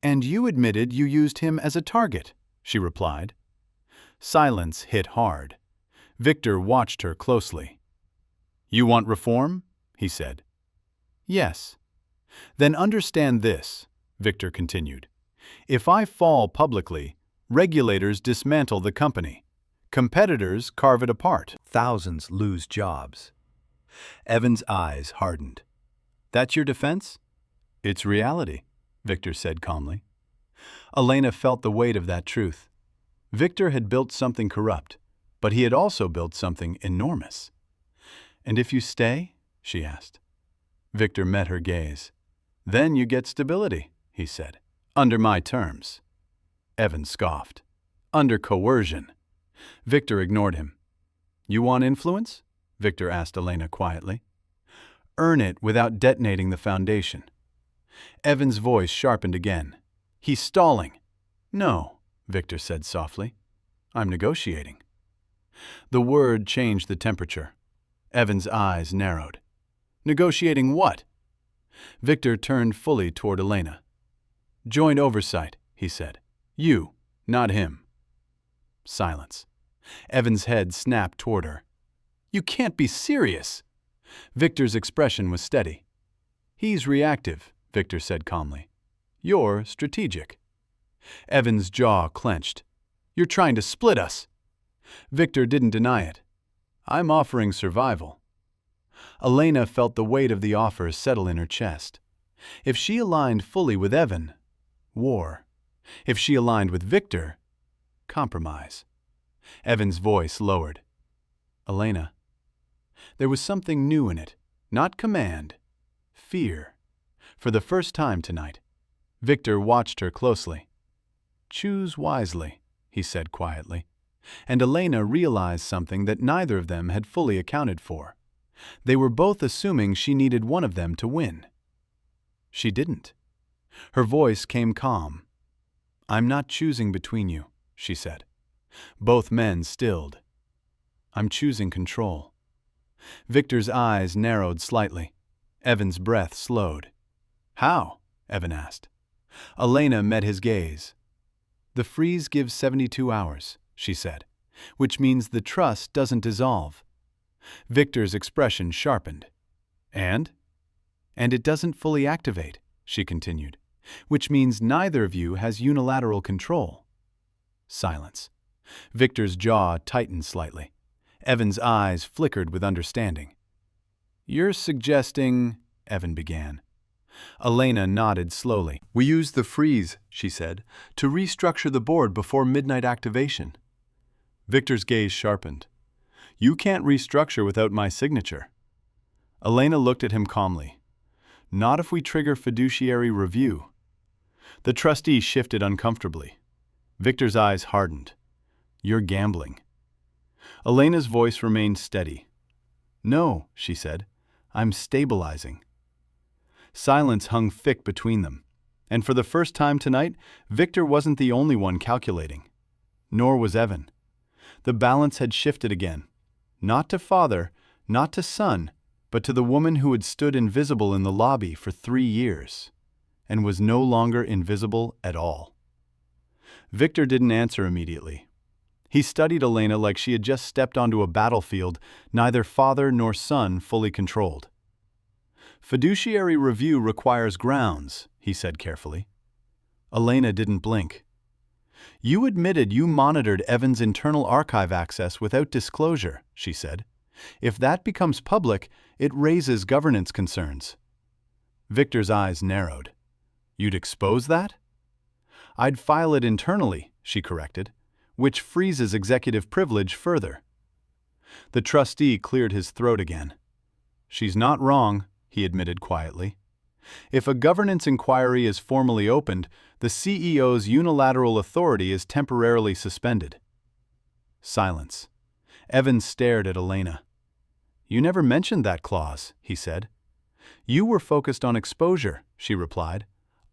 Speaker 1: And you admitted you used him as a target, she replied. Silence hit hard. Victor watched her closely. You want reform? He said. Yes. Then understand this, Victor continued. If I fall publicly, regulators dismantle the company. Competitors carve it apart. Thousands lose jobs. Evan's eyes hardened. That's your defense? It's reality, Victor said calmly. Elena felt the weight of that truth. Victor had built something corrupt, but he had also built something enormous. And if you stay? She asked. Victor met her gaze. Then you get stability, he said. Under my terms. Evan scoffed. Under coercion. Victor ignored him. You want influence? Victor asked Elena quietly. Earn it without detonating the foundation. Evan's voice sharpened again. He's stalling. No, Victor said softly. I'm negotiating. The word changed the temperature. Evan's eyes narrowed. Negotiating what? Victor turned fully toward Elena. "Joint oversight," he said. "You, not him." Silence. Evan's head snapped toward her. "You can't be serious!" Victor's expression was steady. "He's reactive," Victor said calmly. "You're strategic." Evan's jaw clenched. "You're trying to split us." Victor didn't deny it. "I'm offering survival." Elena felt the weight of the offer settle in her chest. If she aligned fully with Evan, war. If she aligned with Victor, compromise. Evan's voice lowered. "Elena." There was something new in it, not command, fear. For the first time tonight, Victor watched her closely. "Choose wisely," he said quietly. And Elena realized something that neither of them had fully accounted for. They were both assuming she needed one of them to win. She didn't. Her voice came calm. "I'm not choosing between you," she said. Both men stilled. "I'm choosing control." Victor's eyes narrowed slightly. Evan's breath slowed. "How?" Evan asked. Elena met his gaze. "The freeze gives 72 hours, she said, "which means the trust doesn't dissolve." Victor's expression sharpened. "And?" "And it doesn't fully activate," she continued, "which means neither of you has unilateral control." Silence. Victor's jaw tightened slightly. Evan's eyes flickered with understanding. "You're suggesting," Evan began. Elena nodded slowly. "We used the freeze," she said, "to restructure the board before midnight activation." Victor's gaze sharpened. "You can't restructure without my signature." Elena looked at him calmly. "Not if we trigger fiduciary review." The trustee shifted uncomfortably. Victor's eyes hardened. "You're gambling." Elena's voice remained steady. "No," she said, "I'm stabilizing." Silence hung thick between them, and for the first time tonight, Victor wasn't the only one calculating. Nor was Evan. The balance had shifted again. Not to father, not to son, but to the woman who had stood invisible in the lobby for 3 years, and was no longer invisible at all. Victor didn't answer immediately. He studied Elena like she had just stepped onto a battlefield neither father nor son fully controlled. "Fiduciary review requires grounds," he said carefully. Elena didn't blink. "You admitted you monitored Evan's internal archive access without disclosure," she said. "If that becomes public, it raises governance concerns." Victor's eyes narrowed. "You'd expose that?" "I'd file it internally," she corrected, "which freezes executive privilege further." The trustee cleared his throat again. "She's not wrong," he admitted quietly. "If a governance inquiry is formally opened, the CEO's unilateral authority is temporarily suspended." Silence. Evan stared at Elena. "You never mentioned that clause," he said. "You were focused on exposure," she replied.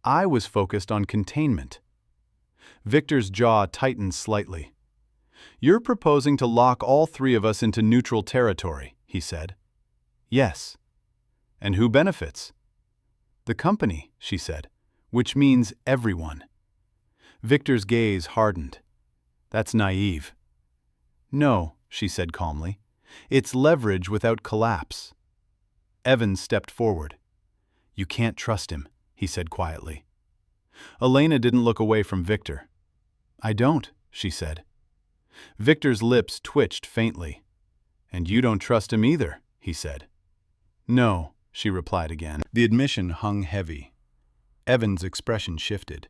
Speaker 1: "I was focused on containment." Victor's jaw tightened slightly. "You're proposing to lock all 3 of us into neutral territory," he said. "Yes." "And who benefits?" "The company," she said, "which means everyone." Victor's gaze hardened. "That's naive." "No," she said calmly. "It's leverage without collapse." Evan stepped forward. "You can't trust him," he said quietly. Elena didn't look away from Victor. "I don't," she said. Victor's lips twitched faintly. "And you don't trust him either," he said. "No," she replied again. The admission hung heavy. Evan's expression shifted.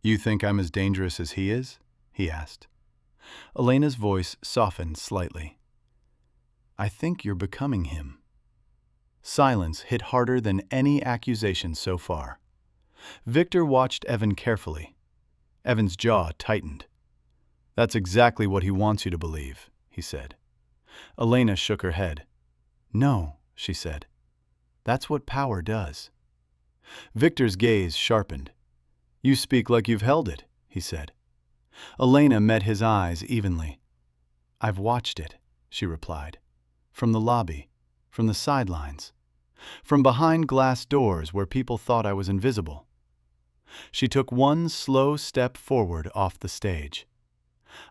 Speaker 1: "You think I'm as dangerous as he is?" he asked. Elena's voice softened slightly. "I think you're becoming him." Silence hit harder than any accusation so far. Victor watched Evan carefully. Evan's jaw tightened. "That's exactly what he wants you to believe," he said. Elena shook her head. "No," she said. "That's what power does." Victor's gaze sharpened. "You speak like you've held it," he said. Elena met his eyes evenly. "I've watched it," she replied. "From the lobby, from the sidelines. from behind glass doors where people thought I was invisible. She took one slow step forward off the stage.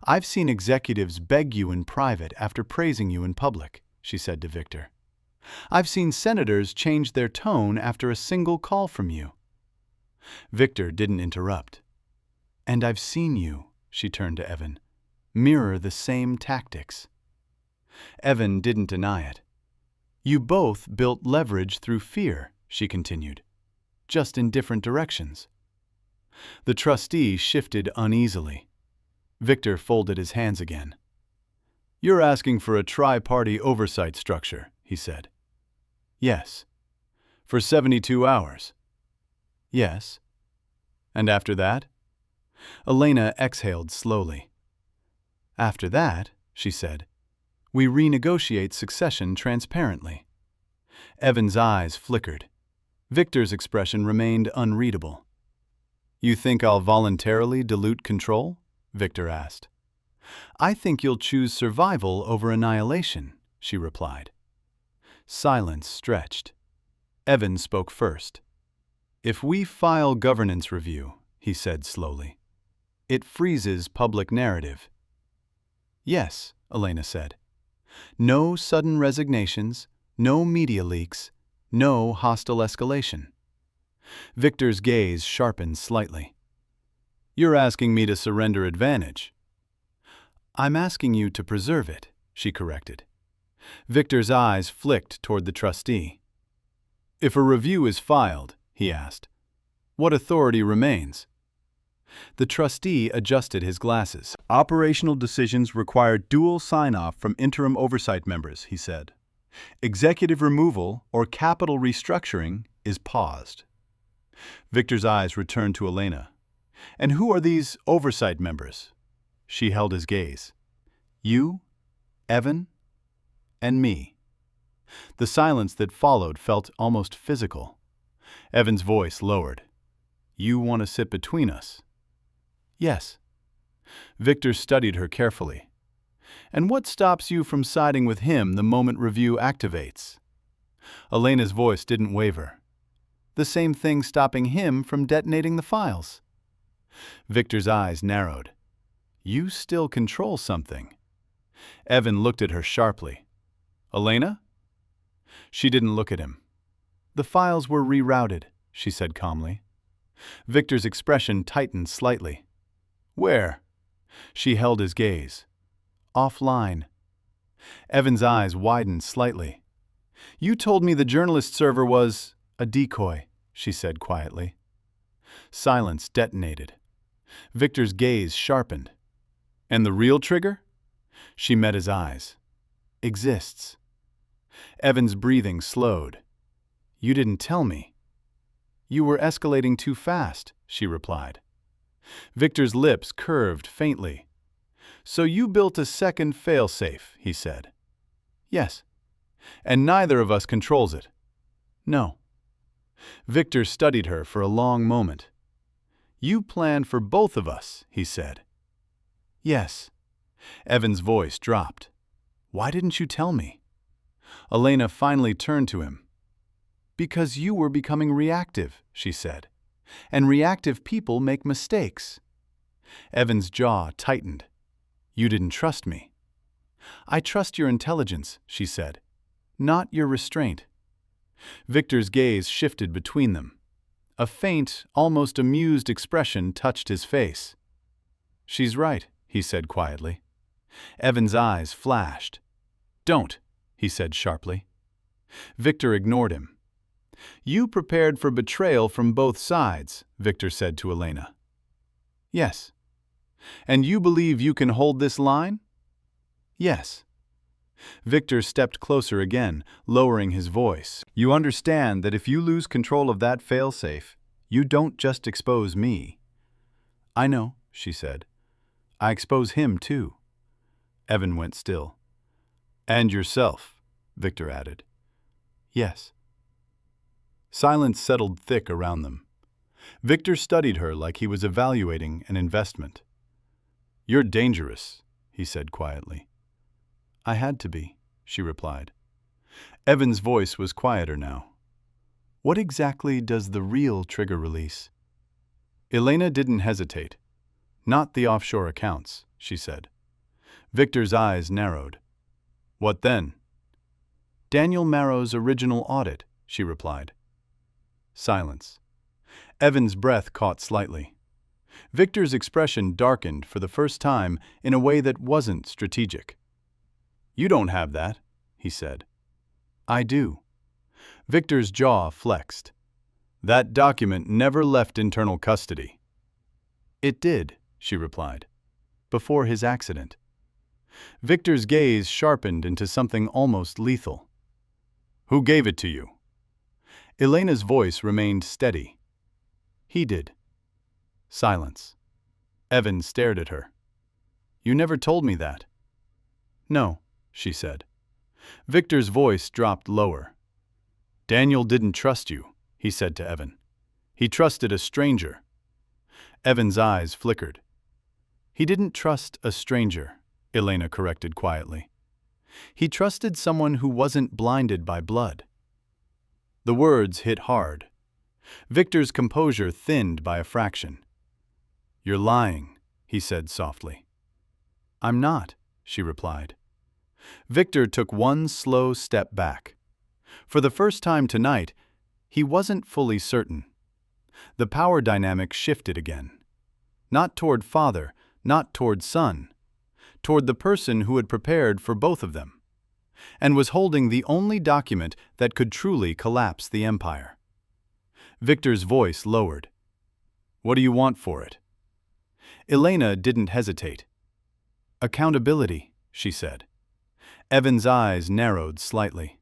Speaker 1: "I've seen executives beg you in private after praising you in public," she said to Victor. "I've seen senators change their tone after a single call from you." Victor didn't interrupt. "And I've seen you," she turned to Evan, "mirror the same tactics." Evan didn't deny it. "You both built leverage through fear," she continued, "just in different directions." The trustee shifted uneasily. Victor folded his hands again. "You're asking for a tri-party oversight structure," he said. "Yes." "For 72 hours?" "Yes." "And after that?" Elena exhaled slowly. "After that," she said, "we renegotiate succession transparently." Evan's eyes flickered. Victor's expression remained unreadable. "You think I'll voluntarily dilute control?" Victor asked. "I think you'll choose survival over annihilation," she replied. Silence stretched. Evan spoke first. "If we file governance review," he said slowly, "it freezes public narrative." "Yes," Elena said. "No sudden resignations, no media leaks, no hostile escalation." Victor's gaze sharpened slightly. "You're asking me to surrender advantage." "I'm asking you to preserve it," she corrected. Victor's eyes flicked toward the trustee. "If a review is filed," he asked, "what authority remains?" The trustee adjusted his glasses. "Operational decisions require dual sign-off from interim oversight members," he said. "Executive removal or capital restructuring is paused." Victor's eyes returned to Elena. "And who are these oversight members?" She held his gaze. "You, Evan, and me." The silence that followed felt almost physical. Evan's voice lowered. "You want to sit between us?" "Yes." Victor studied her carefully. "And what stops you from siding with him the moment review activates?" Elena's voice didn't waver. "The same thing stopping him from detonating the files." Victor's eyes narrowed. "You still control something." Evan looked at her sharply. "Elena?" She didn't look at him. "The files were rerouted," she said calmly. Victor's expression tightened slightly. "Where?" She held his gaze. "Offline." Evan's eyes widened slightly. "You told me the journalist server was a decoy," she said quietly. Silence detonated. Victor's gaze sharpened. "And the real trigger?" She met his eyes. "Exists." Evan's breathing slowed. "You didn't tell me." "You were escalating too fast," she replied. Victor's lips curved faintly. "So you built a second failsafe," he said. "Yes." "And neither of us controls it?" "No." Victor studied her for a long moment. "You planned for both of us," he said. "Yes." Evan's voice dropped. "Why didn't you tell me?" Elena finally turned to him. "Because you were becoming reactive," she said. "And reactive people make mistakes." Evan's jaw tightened. "You didn't trust me." "I trust your intelligence," she said, "not your restraint." Victor's gaze shifted between them. A faint, almost amused expression touched his face. "She's right," he said quietly. Evan's eyes flashed. "Don't," he said sharply. Victor ignored him. "You prepared for betrayal from both sides," Victor said to Elena. "Yes." "And you believe you can hold this line?" "Yes." Victor stepped closer again, lowering his voice. "You understand that if you lose control of that failsafe, you don't just expose me." "I know," she said. "I expose him too." Evan went still. "And yourself," Victor added. "Yes." Silence settled thick around them. Victor studied her like he was evaluating an investment. "You're dangerous," he said quietly. "I had to be," she replied. Evan's voice was quieter now. What exactly does the real trigger release? Elena didn't hesitate. Not the offshore accounts, she said. Victor's eyes narrowed. What then? Daniel Marrow's original audit, she replied. Silence. Evan's breath caught slightly. Victor's expression darkened for the first time in a way that wasn't strategic. You don't have that, he said. I do. Victor's jaw flexed. That document never left internal custody. It did, she replied, before his accident. Victor's gaze sharpened into something almost lethal. Who gave it to you? Elena's voice remained steady. He did. Silence. Evan stared at her. You never told me that. No, she said. Victor's voice dropped lower. Daniel didn't trust you, he said to Evan. He trusted a stranger. Evan's eyes flickered. He didn't trust a stranger, Elena corrected quietly. He trusted someone who wasn't blinded by blood. The words hit hard. Victor's composure thinned by a fraction. You're lying, he said softly. I'm not, she replied. Victor took one slow step back. For the first time tonight, he wasn't fully certain. The power dynamic shifted again. Not toward father, not toward son. Toward the person who had prepared for both of them, and was holding the only document that could truly collapse the empire. Victor's voice lowered. What do you want for it? Elena didn't hesitate. Accountability, she said. Evan's eyes narrowed slightly.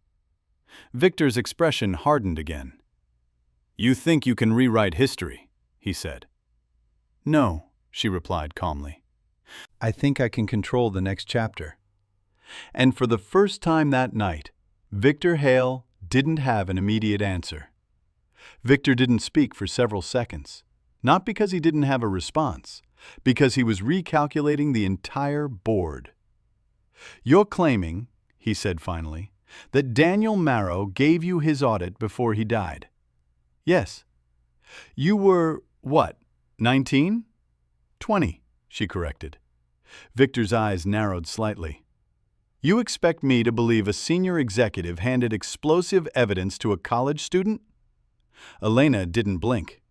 Speaker 1: Victor's expression hardened again. You think you can rewrite history, he said. No, she replied calmly. I think I can control the next chapter. And for the first time that night, Victor Hale didn't have an immediate answer. Victor didn't speak for several seconds, not because he didn't have a response, because he was recalculating the entire board. You're claiming, he said finally, that Daniel Marrow gave you his audit before he died. Yes. You were, what, 19? 20, she corrected. Victor's eyes narrowed slightly. You expect me to believe a senior executive handed explosive evidence to a college student? Elena didn't blink.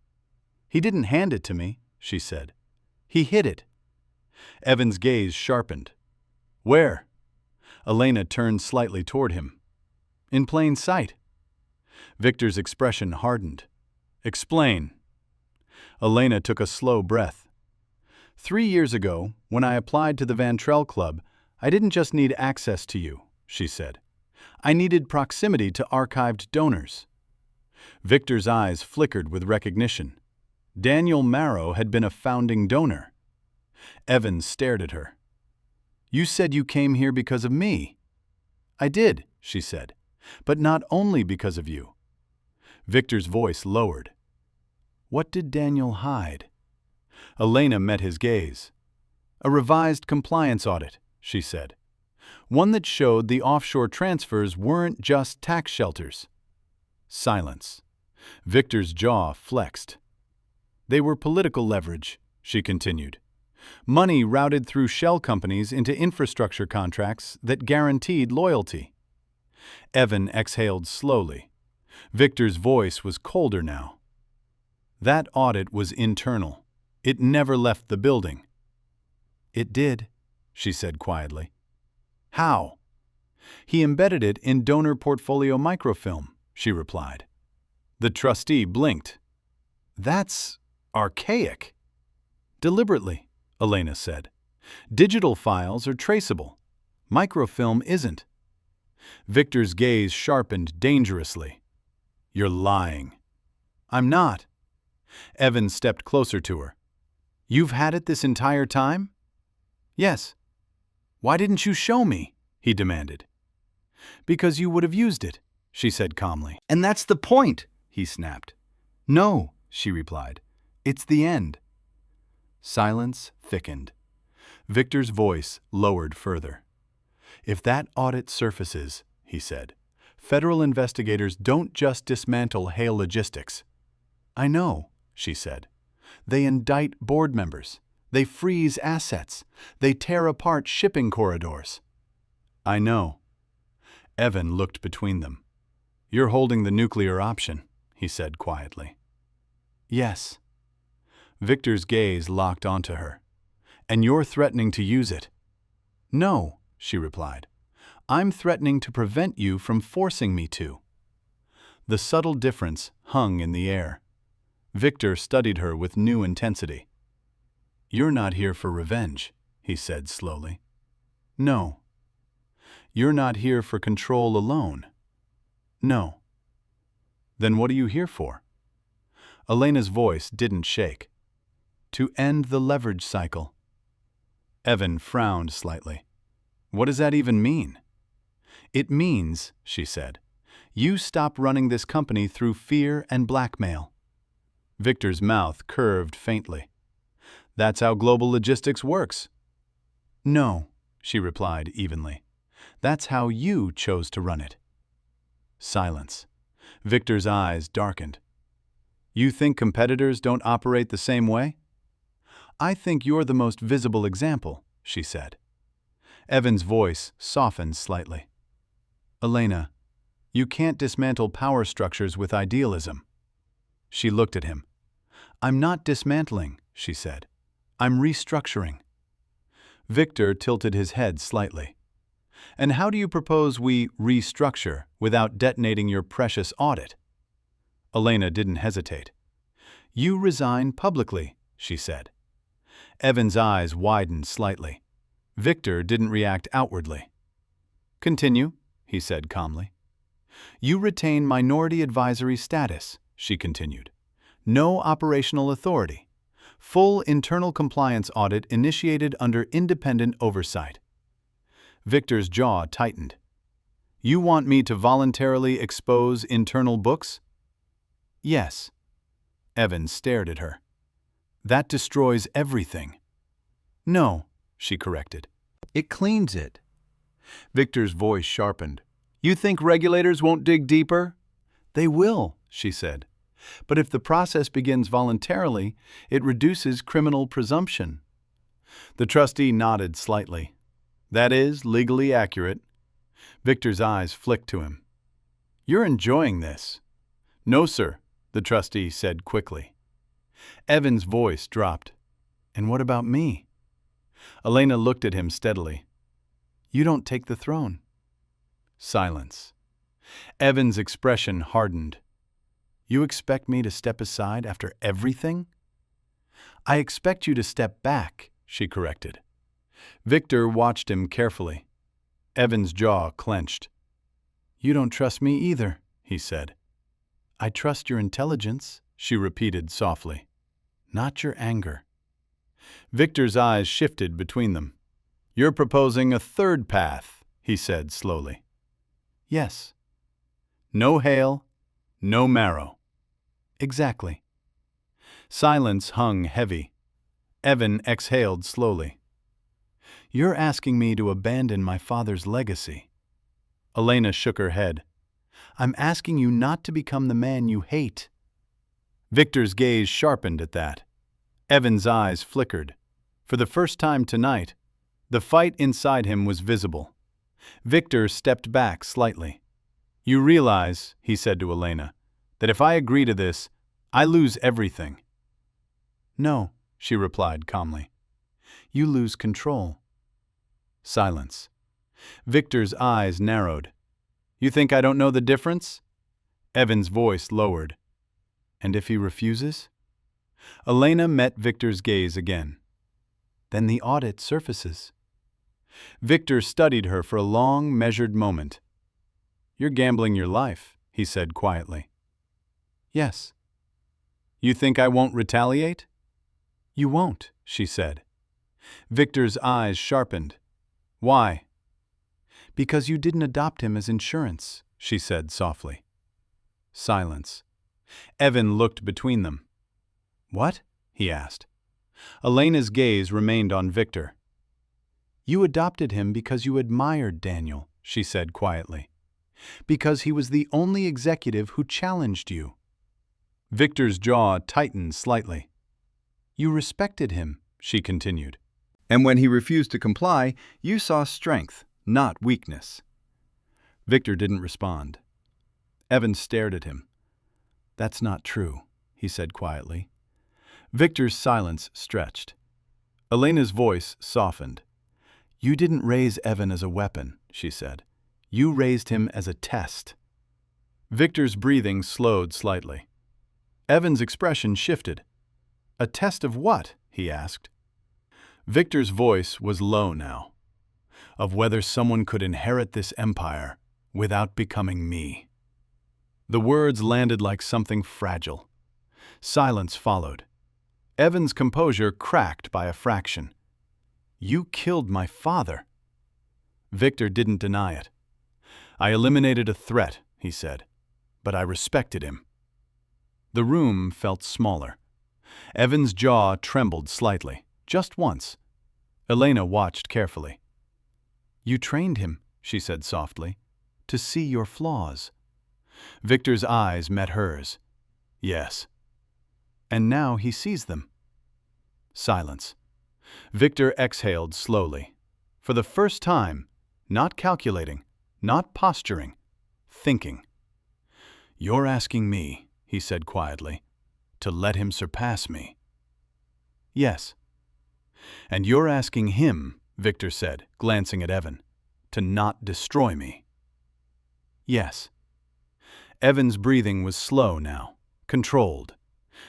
Speaker 1: He didn't hand it to me, she said. He hid it. Evan's gaze sharpened. Where? Elena turned slightly toward him. In plain sight. Victor's expression hardened. Explain. Elena took a slow breath. 3 years ago, when I applied to the Vantrell Club, I didn't just need access to you, she said. I needed proximity to archived donors. Victor's eyes flickered with recognition. Daniel Marrow had been a founding donor. Evan stared at her. You said you came here because of me. I did, she said, but not only because of you. Victor's voice lowered. What did Daniel hide? Elena met his gaze. A revised compliance audit, she said. One that showed the offshore transfers weren't just tax shelters. Silence. Victor's jaw flexed. They were political leverage, she continued. Money routed through shell companies into infrastructure contracts that guaranteed loyalty. Evan exhaled slowly. Victor's voice was colder now. That audit was internal. It never left the building. It did, she said quietly. How? He embedded it in donor portfolio microfilm, she replied. The trustee blinked. That's archaic. Deliberately, Elena said. Digital files are traceable. Microfilm isn't. Victor's gaze sharpened dangerously. You're lying. I'm not. Evan stepped closer to her. You've had it this entire time? Yes. Why didn't you show me? He demanded. Because you would have used it, she said calmly. And that's the point, he snapped. No, she replied. It's the end. Silence thickened. Victor's voice lowered further. If that audit surfaces, he said, Federal investigators don't just dismantle Hale Logistics. I know, she said. They indict board members. They freeze assets. They tear apart shipping corridors. I know. Evan looked between them. You're holding the nuclear option, he said quietly. Yes. Victor's gaze locked onto her. And you're threatening to use it. No, she replied. I'm threatening to prevent you from forcing me to. The subtle difference hung in the air. Victor studied her with new intensity. You're not here for revenge, he said slowly. No. You're not here for control alone. No. Then what are you here for? Elena's voice didn't shake. To end the leverage cycle. Evan frowned slightly. What does that even mean? It means, she said, you stop running this company through fear and blackmail. Victor's mouth curved faintly. That's how global logistics works. No, she replied evenly. That's how you chose to run it. Silence. Victor's eyes darkened. You think competitors don't operate the same way? I think you're the most visible example, she said. Evan's voice softened slightly. Elena, you can't dismantle power structures with idealism. She looked at him. I'm not dismantling, she said. I'm restructuring. Victor tilted his head slightly. And how do you propose we restructure without detonating your precious audit? Elena didn't hesitate. You resign publicly, she said. Evan's eyes widened slightly. Victor didn't react outwardly. Continue, he said calmly. You retain minority advisory status, she continued. No operational authority. Full internal compliance audit initiated under independent oversight. Victor's jaw tightened. You want me to voluntarily expose internal books? Yes. Evan stared at her. That destroys everything. No, she corrected. It cleans it. Victor's voice sharpened. You think regulators won't dig deeper? They will, she said. But if the process begins voluntarily, it reduces criminal presumption. The trustee nodded slightly. That is legally accurate. Victor's eyes flicked to him. You're enjoying this. No, sir, the trustee said quickly. Evan's voice dropped. And what about me? Elena looked at him steadily. You don't take the throne. Silence. Evan's expression hardened. You expect me to step aside after everything? I expect you to step back, she corrected. Victor watched him carefully. Evan's jaw clenched. You don't trust me either, he said. I trust your intelligence, she repeated softly. Not your anger. Victor's eyes shifted between them. You're proposing a third path, he said slowly. Yes. No Hale, no Marrow. Exactly. Silence hung heavy. Evan exhaled slowly. You're asking me to abandon my father's legacy. Elena shook her head. I'm asking you not to become the man you hate. Victor's gaze sharpened at that. Evan's eyes flickered. For the first time tonight, the fight inside him was visible. Victor stepped back slightly. You realize, he said to Elena, that if I agree to this, I lose everything. No, she replied calmly. You lose control. Silence. Victor's eyes narrowed. You think I don't know the difference? Evan's voice lowered. And if he refuses? Elena met Victor's gaze again. Then the audit surfaces. Victor studied her for a long, measured moment. You're gambling your life, he said quietly. Yes. You think I won't retaliate? You won't, she said. Victor's eyes sharpened. Why? Because you didn't adopt him as insurance, she said softly. Silence. Evan looked between them. What? He asked. Elena's gaze remained on Victor. You adopted him because you admired Daniel, she said quietly. Because he was the only executive who challenged you. Victor's jaw tightened slightly. You respected him, she continued. And when he refused to comply, you saw strength, not weakness. Victor didn't respond. Evan stared at him. That's not true, he said quietly. Victor's silence stretched. Elena's voice softened. You didn't raise Evan as a weapon, she said. You raised him as a test. Victor's breathing slowed slightly. Evan's expression shifted. A test of what? He asked. Victor's voice was low now. Of whether someone could inherit this empire without becoming me. The words landed like something fragile. Silence followed. Evan's composure cracked by a fraction. You killed my father. Victor didn't deny it. I eliminated a threat, he said, but I respected him. The room felt smaller. Evan's jaw trembled slightly, just once. Elena watched carefully. You trained him, she said softly, to see your flaws. Victor's eyes met hers. Yes. And now he sees them. Silence. Victor exhaled slowly. For the first time, not calculating, not posturing, thinking. You're asking me, he said quietly, to let him surpass me. Yes. And you're asking him, Victor said, glancing at Evan, to not destroy me. Yes. Evan's breathing was slow now, controlled.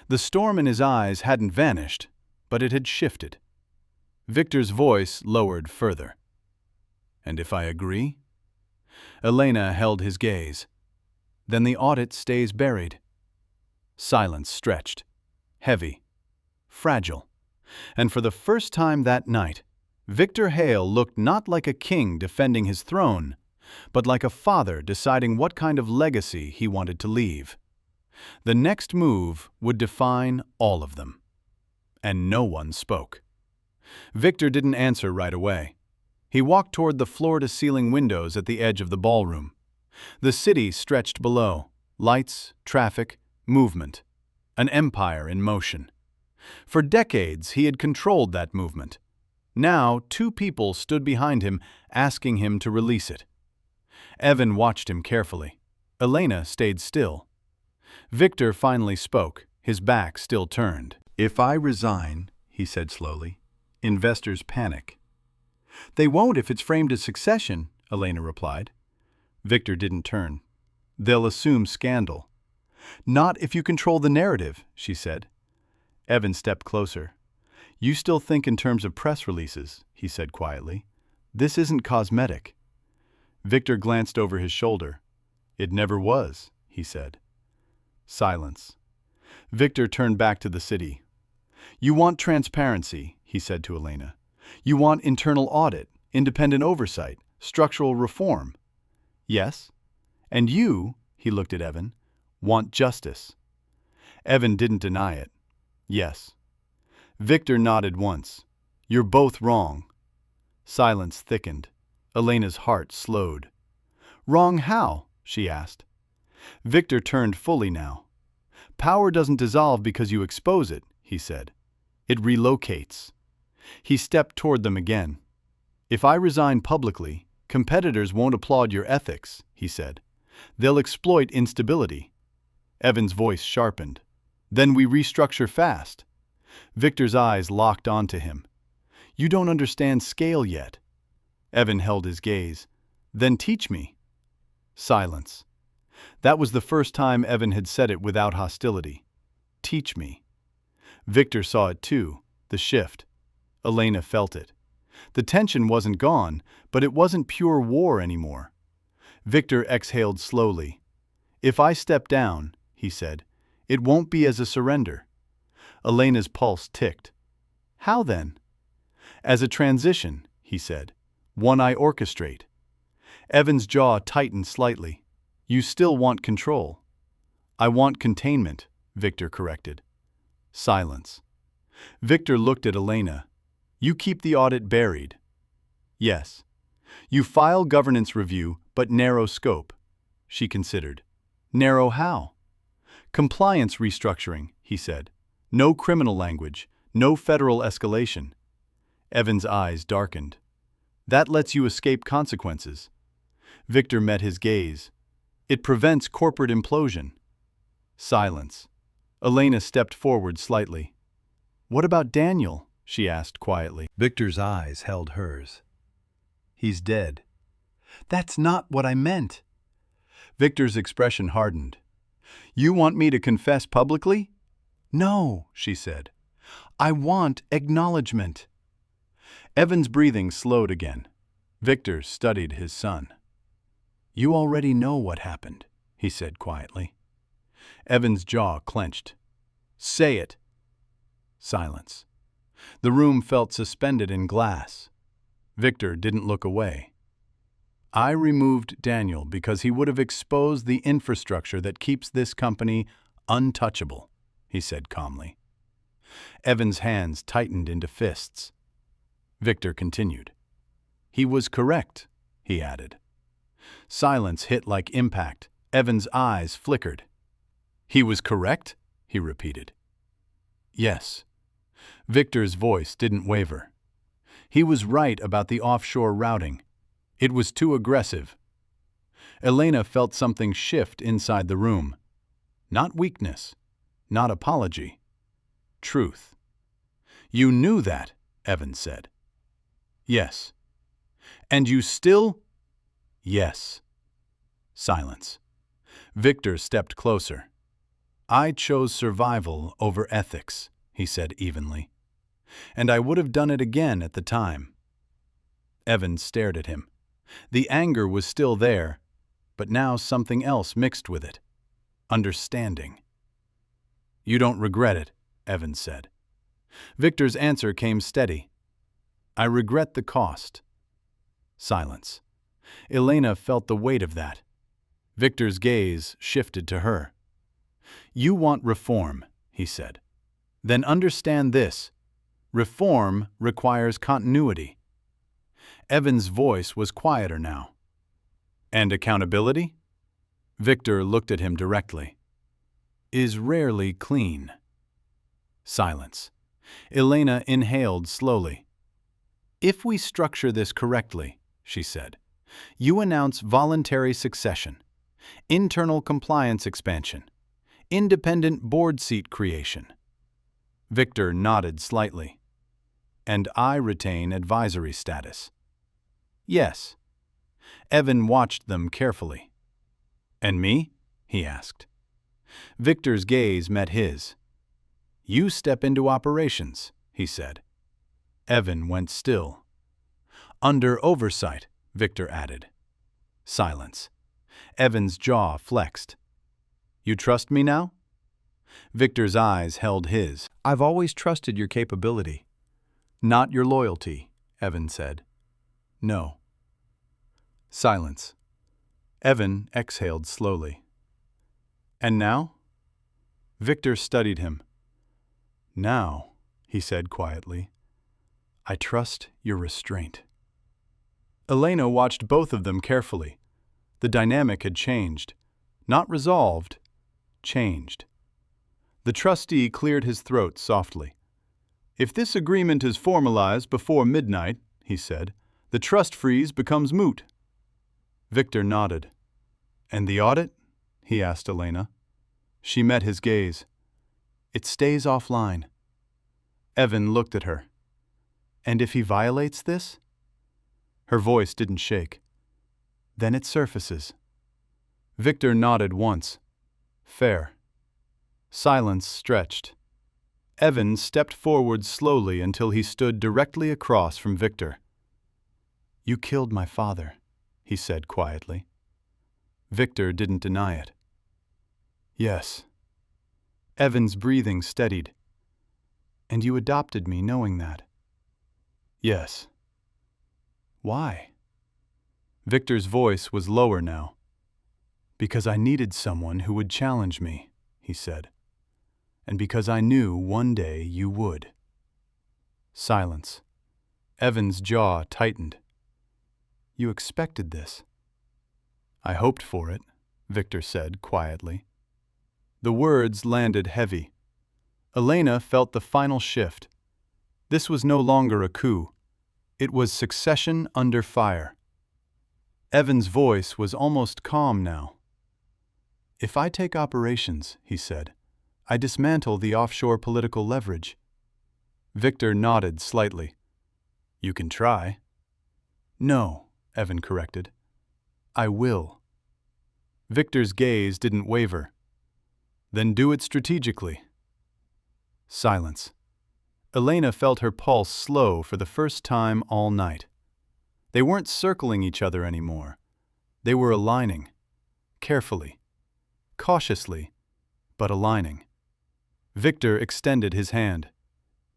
Speaker 1: The storm in his eyes hadn't vanished, but it had shifted. Victor's voice lowered further. And if I agree? Elena held his gaze. Then the audit stays buried. Silence stretched, heavy, fragile. And for the first time that night, Victor Hale looked not like a king defending his throne, but like a father deciding what kind of legacy he wanted to leave. The next move would define all of them. And no one spoke. Victor didn't answer right away. He walked toward the floor-to-ceiling windows at the edge of the ballroom. The city stretched below, lights, traffic, movement. An empire in motion. For decades he had controlled that movement. Now 2 people stood behind him, asking him to release it. Evan watched him carefully. Elena stayed still. Victor finally spoke, his back still turned. If I resign, he said slowly, investors panic. They won't if it's framed as succession, Elena replied. Victor didn't turn. They'll assume scandal. Not if you control the narrative, she said. Evan stepped closer. You still think in terms of press releases, he said quietly. This isn't cosmetic. Victor glanced over his shoulder. It never was, he said. Silence. Victor turned back to the city. You want transparency, he said to Elena. You want internal audit, independent oversight, structural reform. Yes. And you, he looked at Evan, want justice. Evan didn't deny it. Yes. Victor nodded once. You're both wrong. Silence thickened. Elena's heart slowed. Wrong how? She asked. Victor turned fully now. Power doesn't dissolve because you expose it, he said. It relocates. He stepped toward them again. If I resign publicly, competitors won't applaud your ethics, he said. They'll exploit instability. Evan's voice sharpened. Then we restructure fast. Victor's eyes locked onto him. You don't understand scale yet. Evan held his gaze. Then teach me. Silence. That was the first time Evan had said it without hostility. Teach me. Victor saw it too, the shift. Elena felt it. The tension wasn't gone, but it wasn't pure war anymore. Victor exhaled slowly. If I step down, he said, it won't be as a surrender. Elena's pulse ticked. How then? As a transition, he said. One I orchestrate. Evan's jaw tightened slightly. You still want control. I want containment, Victor corrected. Silence. Victor looked at Elena. You keep the audit buried. Yes. You file governance review, but narrow scope. she considered. Narrow how? Compliance restructuring, he said. No criminal language, no federal escalation. Evan's eyes darkened. That lets you escape consequences. Victor met his gaze. It prevents corporate implosion. Silence. Elena stepped forward slightly. What about Daniel? She asked quietly. Victor's eyes held hers. He's dead. That's not what I meant. Victor's expression hardened. You want me to confess publicly? No, she said. I want acknowledgement. Evan's breathing slowed again. Victor studied his son. You already know what happened, he said quietly. Evan's jaw clenched. Say it. Silence. The room felt suspended in glass. Victor didn't look away. I removed Daniel because he would have exposed the infrastructure that keeps this company untouchable, he said calmly. Evan's hands tightened into fists. Victor continued. He was correct, he added. Silence hit like impact. Evan's eyes flickered. He was correct? He repeated. Yes. Victor's voice didn't waver. He was right about the offshore routing. It was too aggressive. Elena felt something shift inside the room. Not weakness, not apology. Truth. You knew that, Evan said. Yes. And you still? Yes. Silence. Victor stepped closer. I chose survival over ethics, he said evenly. And I would have done it again at the time. Evan stared at him. The anger was still there, but now something else mixed with it. Understanding. You don't regret it, Evan said. Victor's answer came steady. I regret the cost. Silence. Elena felt the weight of that. Victor's gaze shifted to her. You want reform, he said. Then understand this. Reform requires continuity. Evan's voice was quieter now. And accountability? Victor looked at him directly. Is rarely clean. Silence. Elena inhaled slowly. If we structure this correctly, she said, you announce voluntary succession, internal compliance expansion, independent board seat creation. Victor nodded slightly. And I retain advisory status. Yes. Evan watched them carefully. And me? He asked. Victor's gaze met his. You step into operations, he said. Evan went still. Under oversight, Victor added. Silence. Evan's jaw flexed. You trust me now? Victor's eyes held his. I've always trusted your capability. Not your loyalty, Evan said. No. Silence. Evan exhaled slowly. And now? Victor studied him. Now, he said quietly, I trust your restraint. Elena watched both of them carefully. The dynamic had changed. Not resolved, changed. The trustee cleared his throat softly. If this agreement is formalized before midnight, he said, the trust freeze becomes moot. Victor nodded. And the audit? He asked Elena. She met his gaze. It stays offline. Evan looked at her. And if he violates this? Her voice didn't shake. Then it surfaces. Victor nodded once. Fair. Silence stretched. Evan stepped forward slowly until he stood directly across from Victor. You killed my father, he said quietly. Victor didn't deny it. Yes. Evan's breathing steadied. And you adopted me knowing that. Yes. Why? Victor's voice was lower now. Because I needed someone who would challenge me, he said. And because I knew one day you would. Silence. Evan's jaw tightened. You expected this. I hoped for it, Victor said quietly. The words landed heavy. Elena felt the final shift. This was no longer a coup. It was succession under fire. Evan's voice was almost calm now. "If I take operations," he said, "I dismantle the offshore political leverage." Victor nodded slightly. "You can try." "No," Evan corrected. "I will." Victor's gaze didn't waver. "Then do it strategically." Silence. Elena felt her pulse slow for the first time all night. They weren't circling each other anymore. They were aligning. Carefully. Cautiously, but aligning. Victor extended his hand.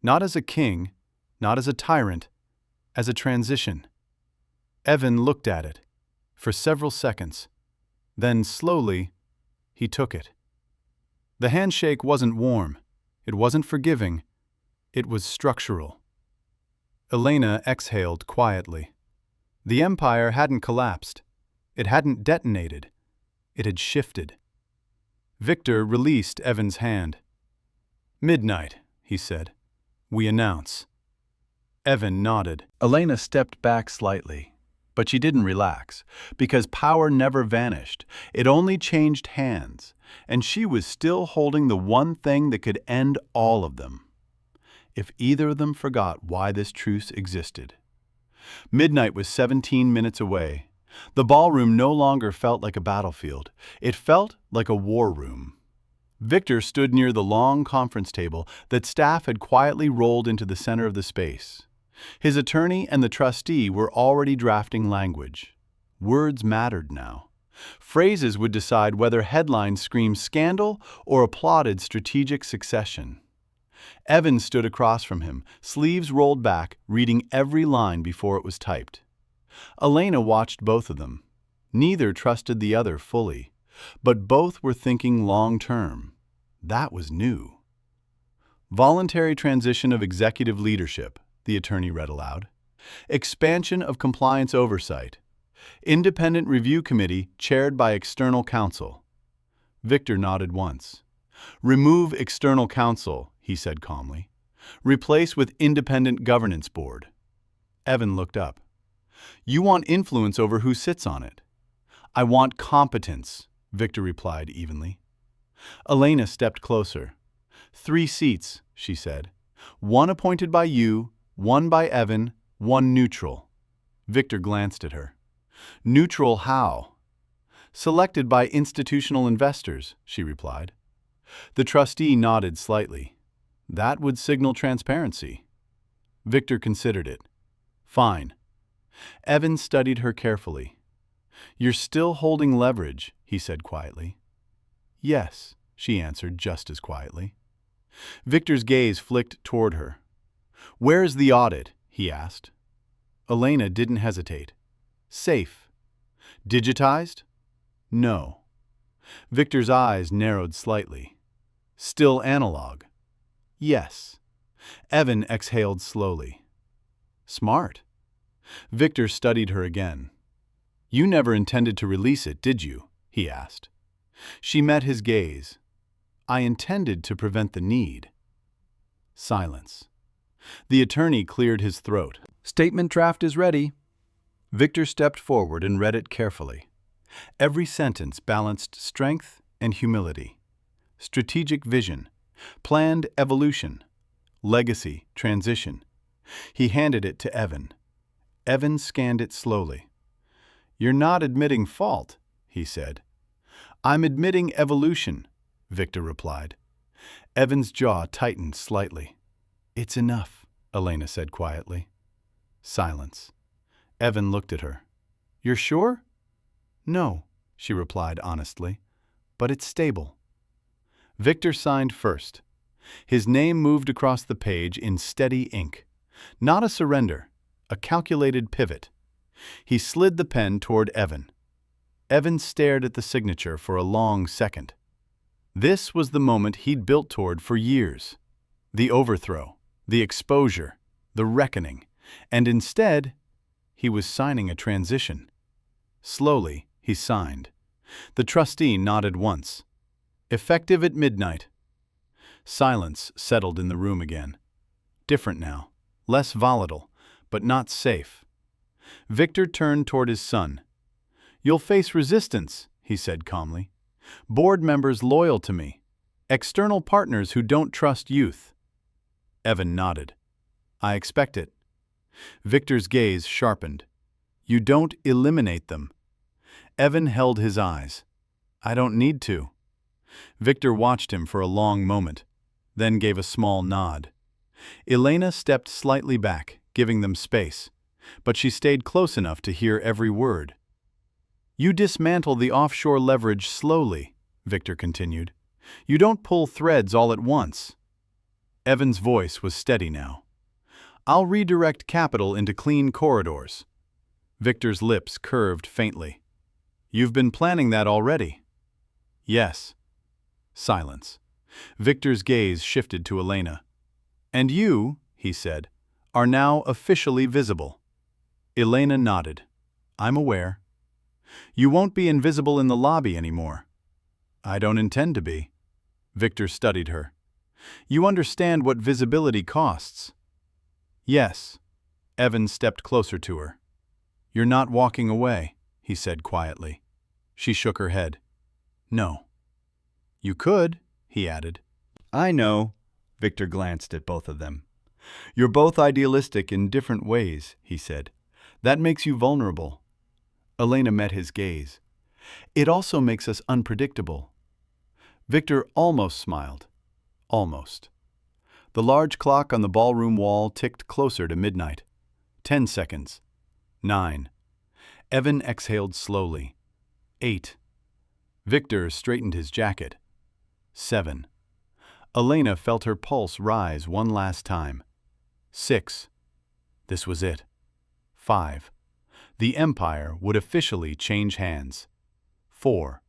Speaker 1: Not as a king, not as a tyrant, as a transition. Evan looked at it, for several seconds. Then, slowly, he took it. The handshake wasn't warm. It wasn't forgiving. It was structural. Elena exhaled quietly. The empire hadn't collapsed. It hadn't detonated. It had shifted. Victor released Evan's hand. "Midnight," he said. "We announce." Evan nodded. Elena stepped back slightly, but she didn't relax, because power never vanished. It only changed hands, and she was still holding the one thing that could end all of them. If either of them forgot why this truce existed. Midnight was 17 minutes away. The ballroom no longer felt like a battlefield. It felt like a war room. Victor stood near the long conference table that staff had quietly rolled into the center of the space. His attorney and the trustee were already drafting language. Words mattered now. Phrases would decide whether headlines screamed scandal or applauded strategic succession. Evan stood across from him, sleeves rolled back, reading every line before it was typed. Elena watched both of them. Neither trusted the other fully, but both were thinking long-term. That was new. "Voluntary transition of executive leadership," the attorney read aloud. "Expansion of compliance oversight. Independent review committee chaired by external counsel." Victor nodded once. "Remove external counsel," he said calmly. "Replace with independent governance board." Evan looked up. "You want influence over who sits on it." "I want competence," Victor replied evenly. Elena stepped closer. "3 seats," she said. "1 appointed by you, 1 by Evan, 1 neutral." Victor glanced at her. "Neutral how?" "Selected by institutional investors," she replied. The trustee nodded slightly. That would signal transparency. Victor considered it. "Fine." Evan studied her carefully. "You're still holding leverage," he said quietly. "Yes," she answered just as quietly. Victor's gaze flicked toward her. "Where's the audit?" he asked. Elena didn't hesitate. "Safe." "Digitized?" "No." Victor's eyes narrowed slightly. "Still analog?" "Yes." Evan exhaled slowly. "Smart." Victor studied her again. "You never intended to release it, did you?" he asked. She met his gaze. "I intended to prevent the need." Silence. The attorney cleared his throat. "Statement draft is ready." Victor stepped forward and read it carefully. Every sentence balanced strength and humility. Strategic vision, planned evolution, legacy, transition. He handed it to Evan. Evan scanned it slowly. "You're not admitting fault," he said. "I'm admitting evolution," Victor replied. Evan's jaw tightened slightly. "It's enough," Elena said quietly. Silence. Evan looked at her. "You're sure?" "No," she replied honestly, "but it's stable." Victor signed first. His name moved across the page in steady ink. Not a surrender, a calculated pivot. He slid the pen toward Evan. Evan stared at the signature for a long second. This was the moment he'd built toward for years. The overthrow, the exposure, the reckoning. And instead, he was signing a transition. Slowly, he signed. The trustee nodded once. Effective at midnight. Silence settled in the room again. Different now, less volatile, but not safe. Victor turned toward his son. "You'll face resistance," he said calmly. "Board members loyal to me. External partners who don't trust youth." Evan nodded. "I expect it." Victor's gaze sharpened. "You don't eliminate them." Evan held his eyes. "I don't need to." Victor watched him for a long moment, then gave a small nod. Elena stepped slightly back, giving them space, but she stayed close enough to hear every word. "You dismantle the offshore leverage slowly," Victor continued. "You don't pull threads all at once." Evan's voice was steady now. "I'll redirect capital into clean corridors." Victor's lips curved faintly. "You've been planning that already." "Yes." Silence. Victor's gaze shifted to Elena. "And you," he said, "are now officially visible." Elena nodded. "I'm aware." "You won't be invisible in the lobby anymore." "I don't intend to be." Victor studied her. "You understand what visibility costs." "Yes." Evan stepped closer to her. "You're not walking away," he said quietly. She shook her head. "No." "You could," he added. "I know." Victor glanced at both of them. "You're both idealistic in different ways," he said. "That makes you vulnerable." Elena met his gaze. "It also makes us unpredictable." Victor almost smiled. Almost. The large clock on the ballroom wall ticked closer to midnight. 10 seconds. 9. Evan exhaled slowly. 8. Victor straightened his jacket. 7. Elena felt her pulse rise one last time. 6. This was it. 5. The empire would officially change hands. 4.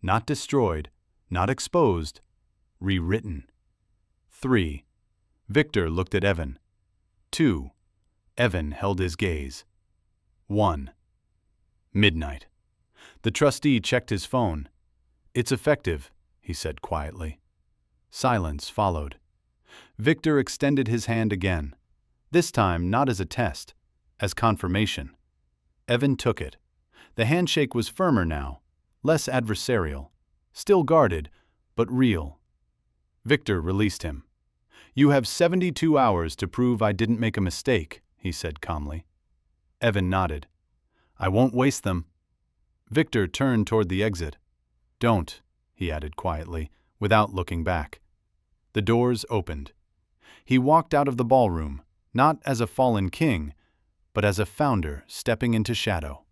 Speaker 1: Not destroyed, not exposed, rewritten. 3. Victor looked at Evan. 2. Evan held his gaze. 1. Midnight. The trustee checked his phone. "It's effective," he said quietly. Silence followed. Victor extended his hand again, this time not as a test, as confirmation. Evan took it. The handshake was firmer now, less adversarial, still guarded, but real. Victor released him. "You have 72 hours to prove I didn't make a mistake," he said calmly. Evan nodded. "I won't waste them." Victor turned toward the exit. "Don't," he added quietly, without looking back. The doors opened. He walked out of the ballroom, not as a fallen king, but as a founder stepping into shadow.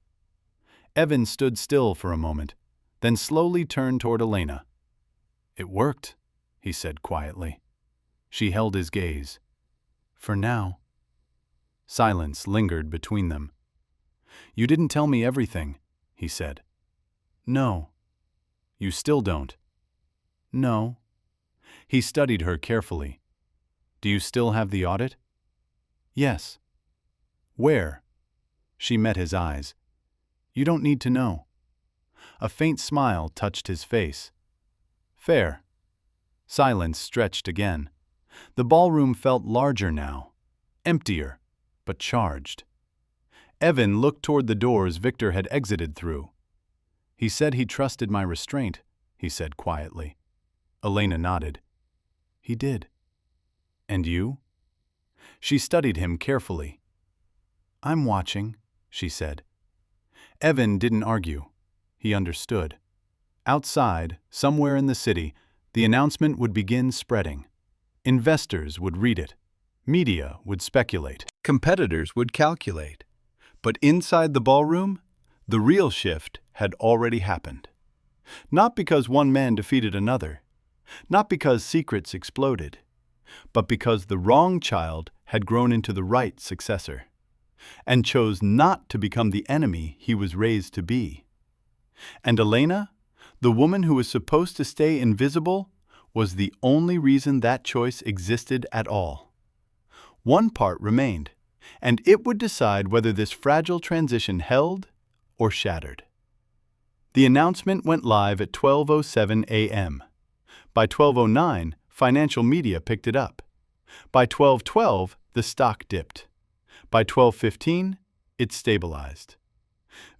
Speaker 1: Evan stood still for a moment, then slowly turned toward Elena. "It worked," he said quietly. She held his gaze. "For now." Silence lingered between them. "You didn't tell me everything," he said. "No." "You still don't." "No." He studied her carefully. "Do you still have the audit?" "Yes." "Where?" She met his eyes. "You don't need to know." A faint smile touched his face. "Fair." Silence stretched again. The ballroom felt larger now, emptier, but charged. Evan looked toward the doors Victor had exited through. "He said he trusted my restraint," he said quietly. Elena nodded. "He did." "And you?" She studied him carefully. "I'm watching," she said. Evan didn't argue. He understood. Outside, somewhere in the city, the announcement would begin spreading. Investors would read it. Media would speculate. Competitors would calculate. But inside the ballroom, the real shift had already happened. Not because one man defeated another, not because secrets exploded, but because the wrong child had grown into the right successor, and chose not to become the enemy he was raised to be. And Elena, the woman who was supposed to stay invisible, was the only reason that choice existed at all. One part remained, and it would decide whether this fragile transition held or shattered. The announcement went live at 12:07 a.m. By 12:09, financial media picked it up. By 12:12, the stock dipped. By 12:15, it stabilized.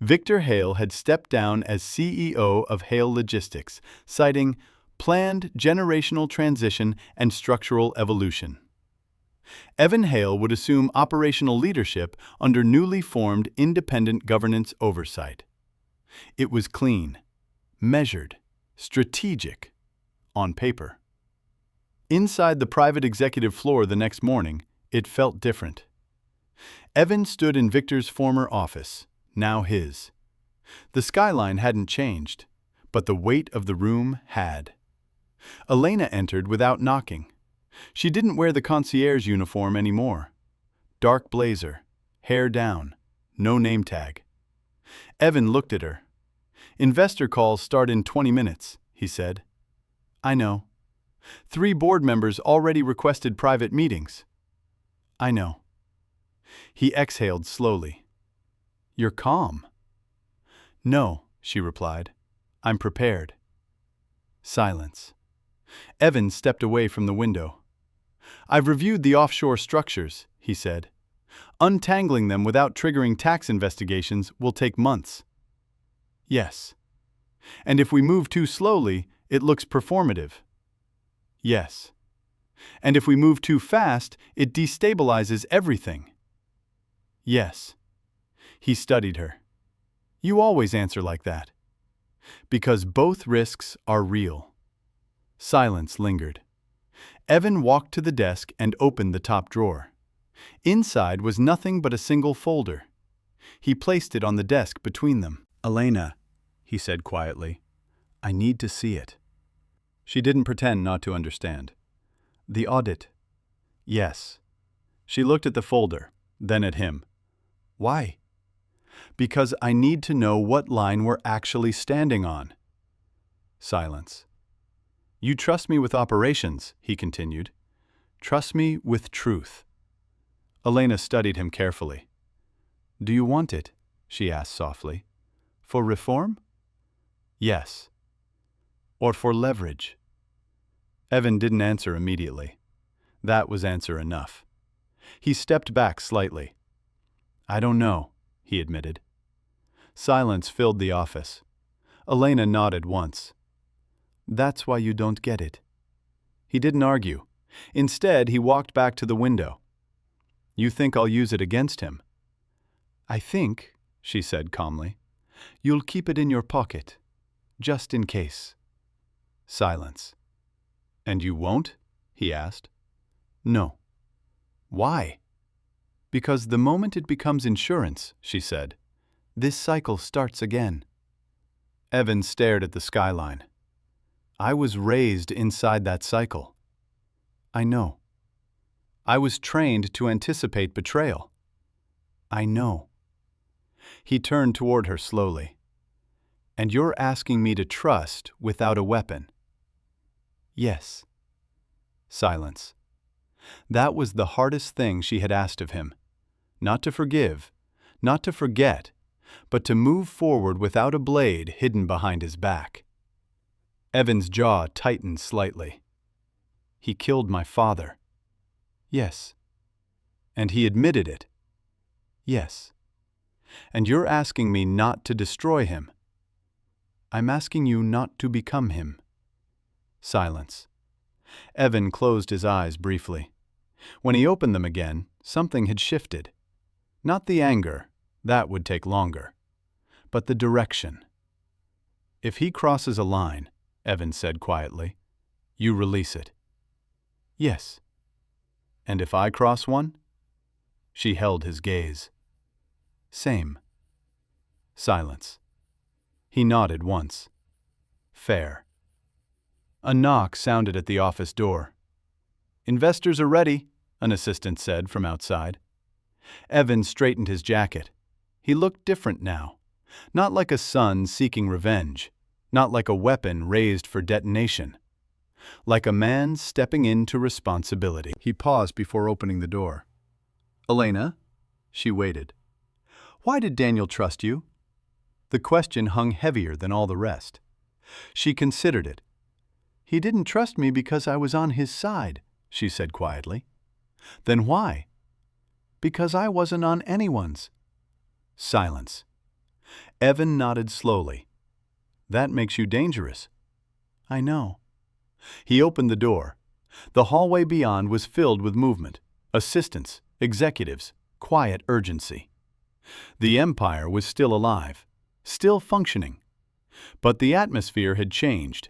Speaker 1: Victor Hale had stepped down as CEO of Hale Logistics, citing planned generational transition and structural evolution. Evan Hale would assume operational leadership under newly formed independent governance oversight. It was clean, measured, strategic, on paper. Inside the private executive floor the next morning, it felt different. Evan stood in Victor's former office, now his. The skyline hadn't changed, but the weight of the room had. Elena entered without knocking. She didn't wear the concierge uniform anymore. Dark blazer, hair down, no name tag. Evan looked at her. "Investor calls start in 20 minutes, he said. "I know. 3 board members already requested private meetings." "I know." He exhaled slowly. "You're calm." "No," she replied. "I'm prepared." Silence. Evan stepped away from the window. "I've reviewed the offshore structures," he said. "Untangling them without triggering tax investigations will take months." "Yes." "And if we move too slowly, it looks performative." "Yes." "And if we move too fast, it destabilizes everything." "Yes." He studied her. "You always answer like that." "Because both risks are real." Silence lingered. Evan walked to the desk and opened the top drawer. Inside was nothing but a single folder. He placed it on the desk between them. "Elena," he said quietly, "I need to see it." She didn't pretend not to understand. "The audit." "Yes." She looked at the folder, then at him. "Why?" "Because I need to know what line we're actually standing on." Silence. "You trust me with operations," he continued. "Trust me with truth." Elena studied him carefully. "Do you want it?" she asked softly. "For reform?" "Yes." "Or for leverage?" Evan didn't answer immediately. That was answer enough. He stepped back slightly. "I don't know," he admitted. Silence filled the office. Elena nodded once. "That's why you don't get it." He didn't argue. Instead, he walked back to the window. "You think I'll use it against him?" "I think," she said calmly, "you'll keep it in your pocket, just in case." Silence. "And you won't?" he asked. "No." "Why?" "Because the moment it becomes insurance," she said, "this cycle starts again." Evan stared at the skyline. "I was raised inside that cycle." "I know." "I was trained to anticipate betrayal." "I know." He turned toward her slowly. "And you're asking me to trust without a weapon?" "Yes." Silence. That was the hardest thing she had asked of him. Not to forgive, not to forget, but to move forward without a blade hidden behind his back. Evan's jaw tightened slightly. "He killed my father." "Yes." "And he admitted it." "Yes." "And you're asking me not to destroy him." "I'm asking you not to become him." Silence. Evan closed his eyes briefly. When he opened them again, something had shifted. Not the anger, that would take longer, but the direction. "If he crosses a line," Evan said quietly, "you release it." "Yes." "And if I cross one?" She held his gaze. "Same." Silence. He nodded once. "Fair." A knock sounded at the office door. "Investors are ready," an assistant said from outside. Evan straightened his jacket. He looked different now. Not like a son seeking revenge. Not like a weapon raised for detonation. Like a man stepping into responsibility. He paused before opening the door. "Elena?" She waited. "Why did Daniel trust you?" The question hung heavier than all the rest. She considered it. "He didn't trust me because I was on his side," she said quietly. "Then why?" "Because I wasn't on anyone's." Silence. Evan nodded slowly. "That makes you dangerous." "I know." He opened the door. The hallway beyond was filled with movement, assistants, executives, quiet urgency. The empire was still alive, still functioning. But the atmosphere had changed.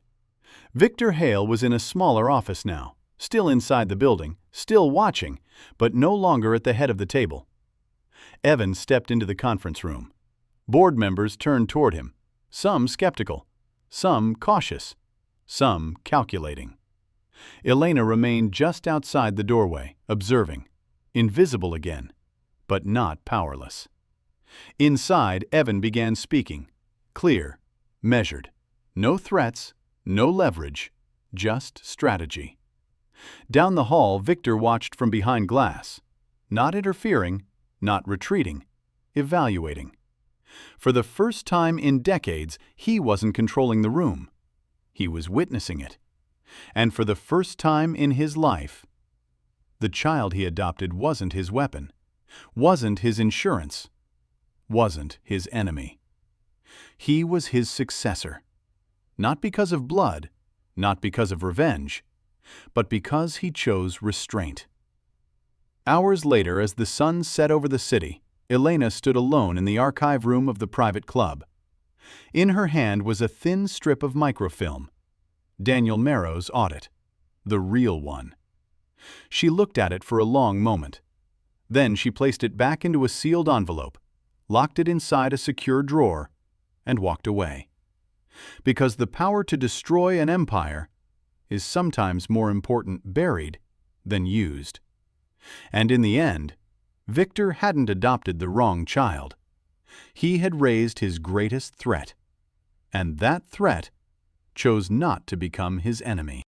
Speaker 1: Victor Hale was in a smaller office now, still inside the building, still watching, but no longer at the head of the table. Evan stepped into the conference room. Board members turned toward him, some skeptical, some cautious, some calculating. Elena remained just outside the doorway, observing, invisible again, but not powerless. Inside, Evan began speaking, clear, measured. No threats, no leverage, just strategy. Down the hall, Victor watched from behind glass, not interfering, not retreating, evaluating. For the first time in decades, he wasn't controlling the room. He was witnessing it. And for the first time in his life, the child he adopted wasn't his weapon, wasn't his insurance, wasn't his enemy. He was his successor, not because of blood, not because of revenge, but because he chose restraint. Hours later, as the sun set over the city, Elena stood alone in the archive room of the private club. In her hand was a thin strip of microfilm, Daniel Merrow's audit, the real one. She looked at it for a long moment. Then she placed it back into a sealed envelope, locked it inside a secure drawer, and walked away. Because the power to destroy an empire is sometimes more important buried than used. And in the end, Victor hadn't adopted the wrong child. He had raised his greatest threat, and that threat chose not to become his enemy.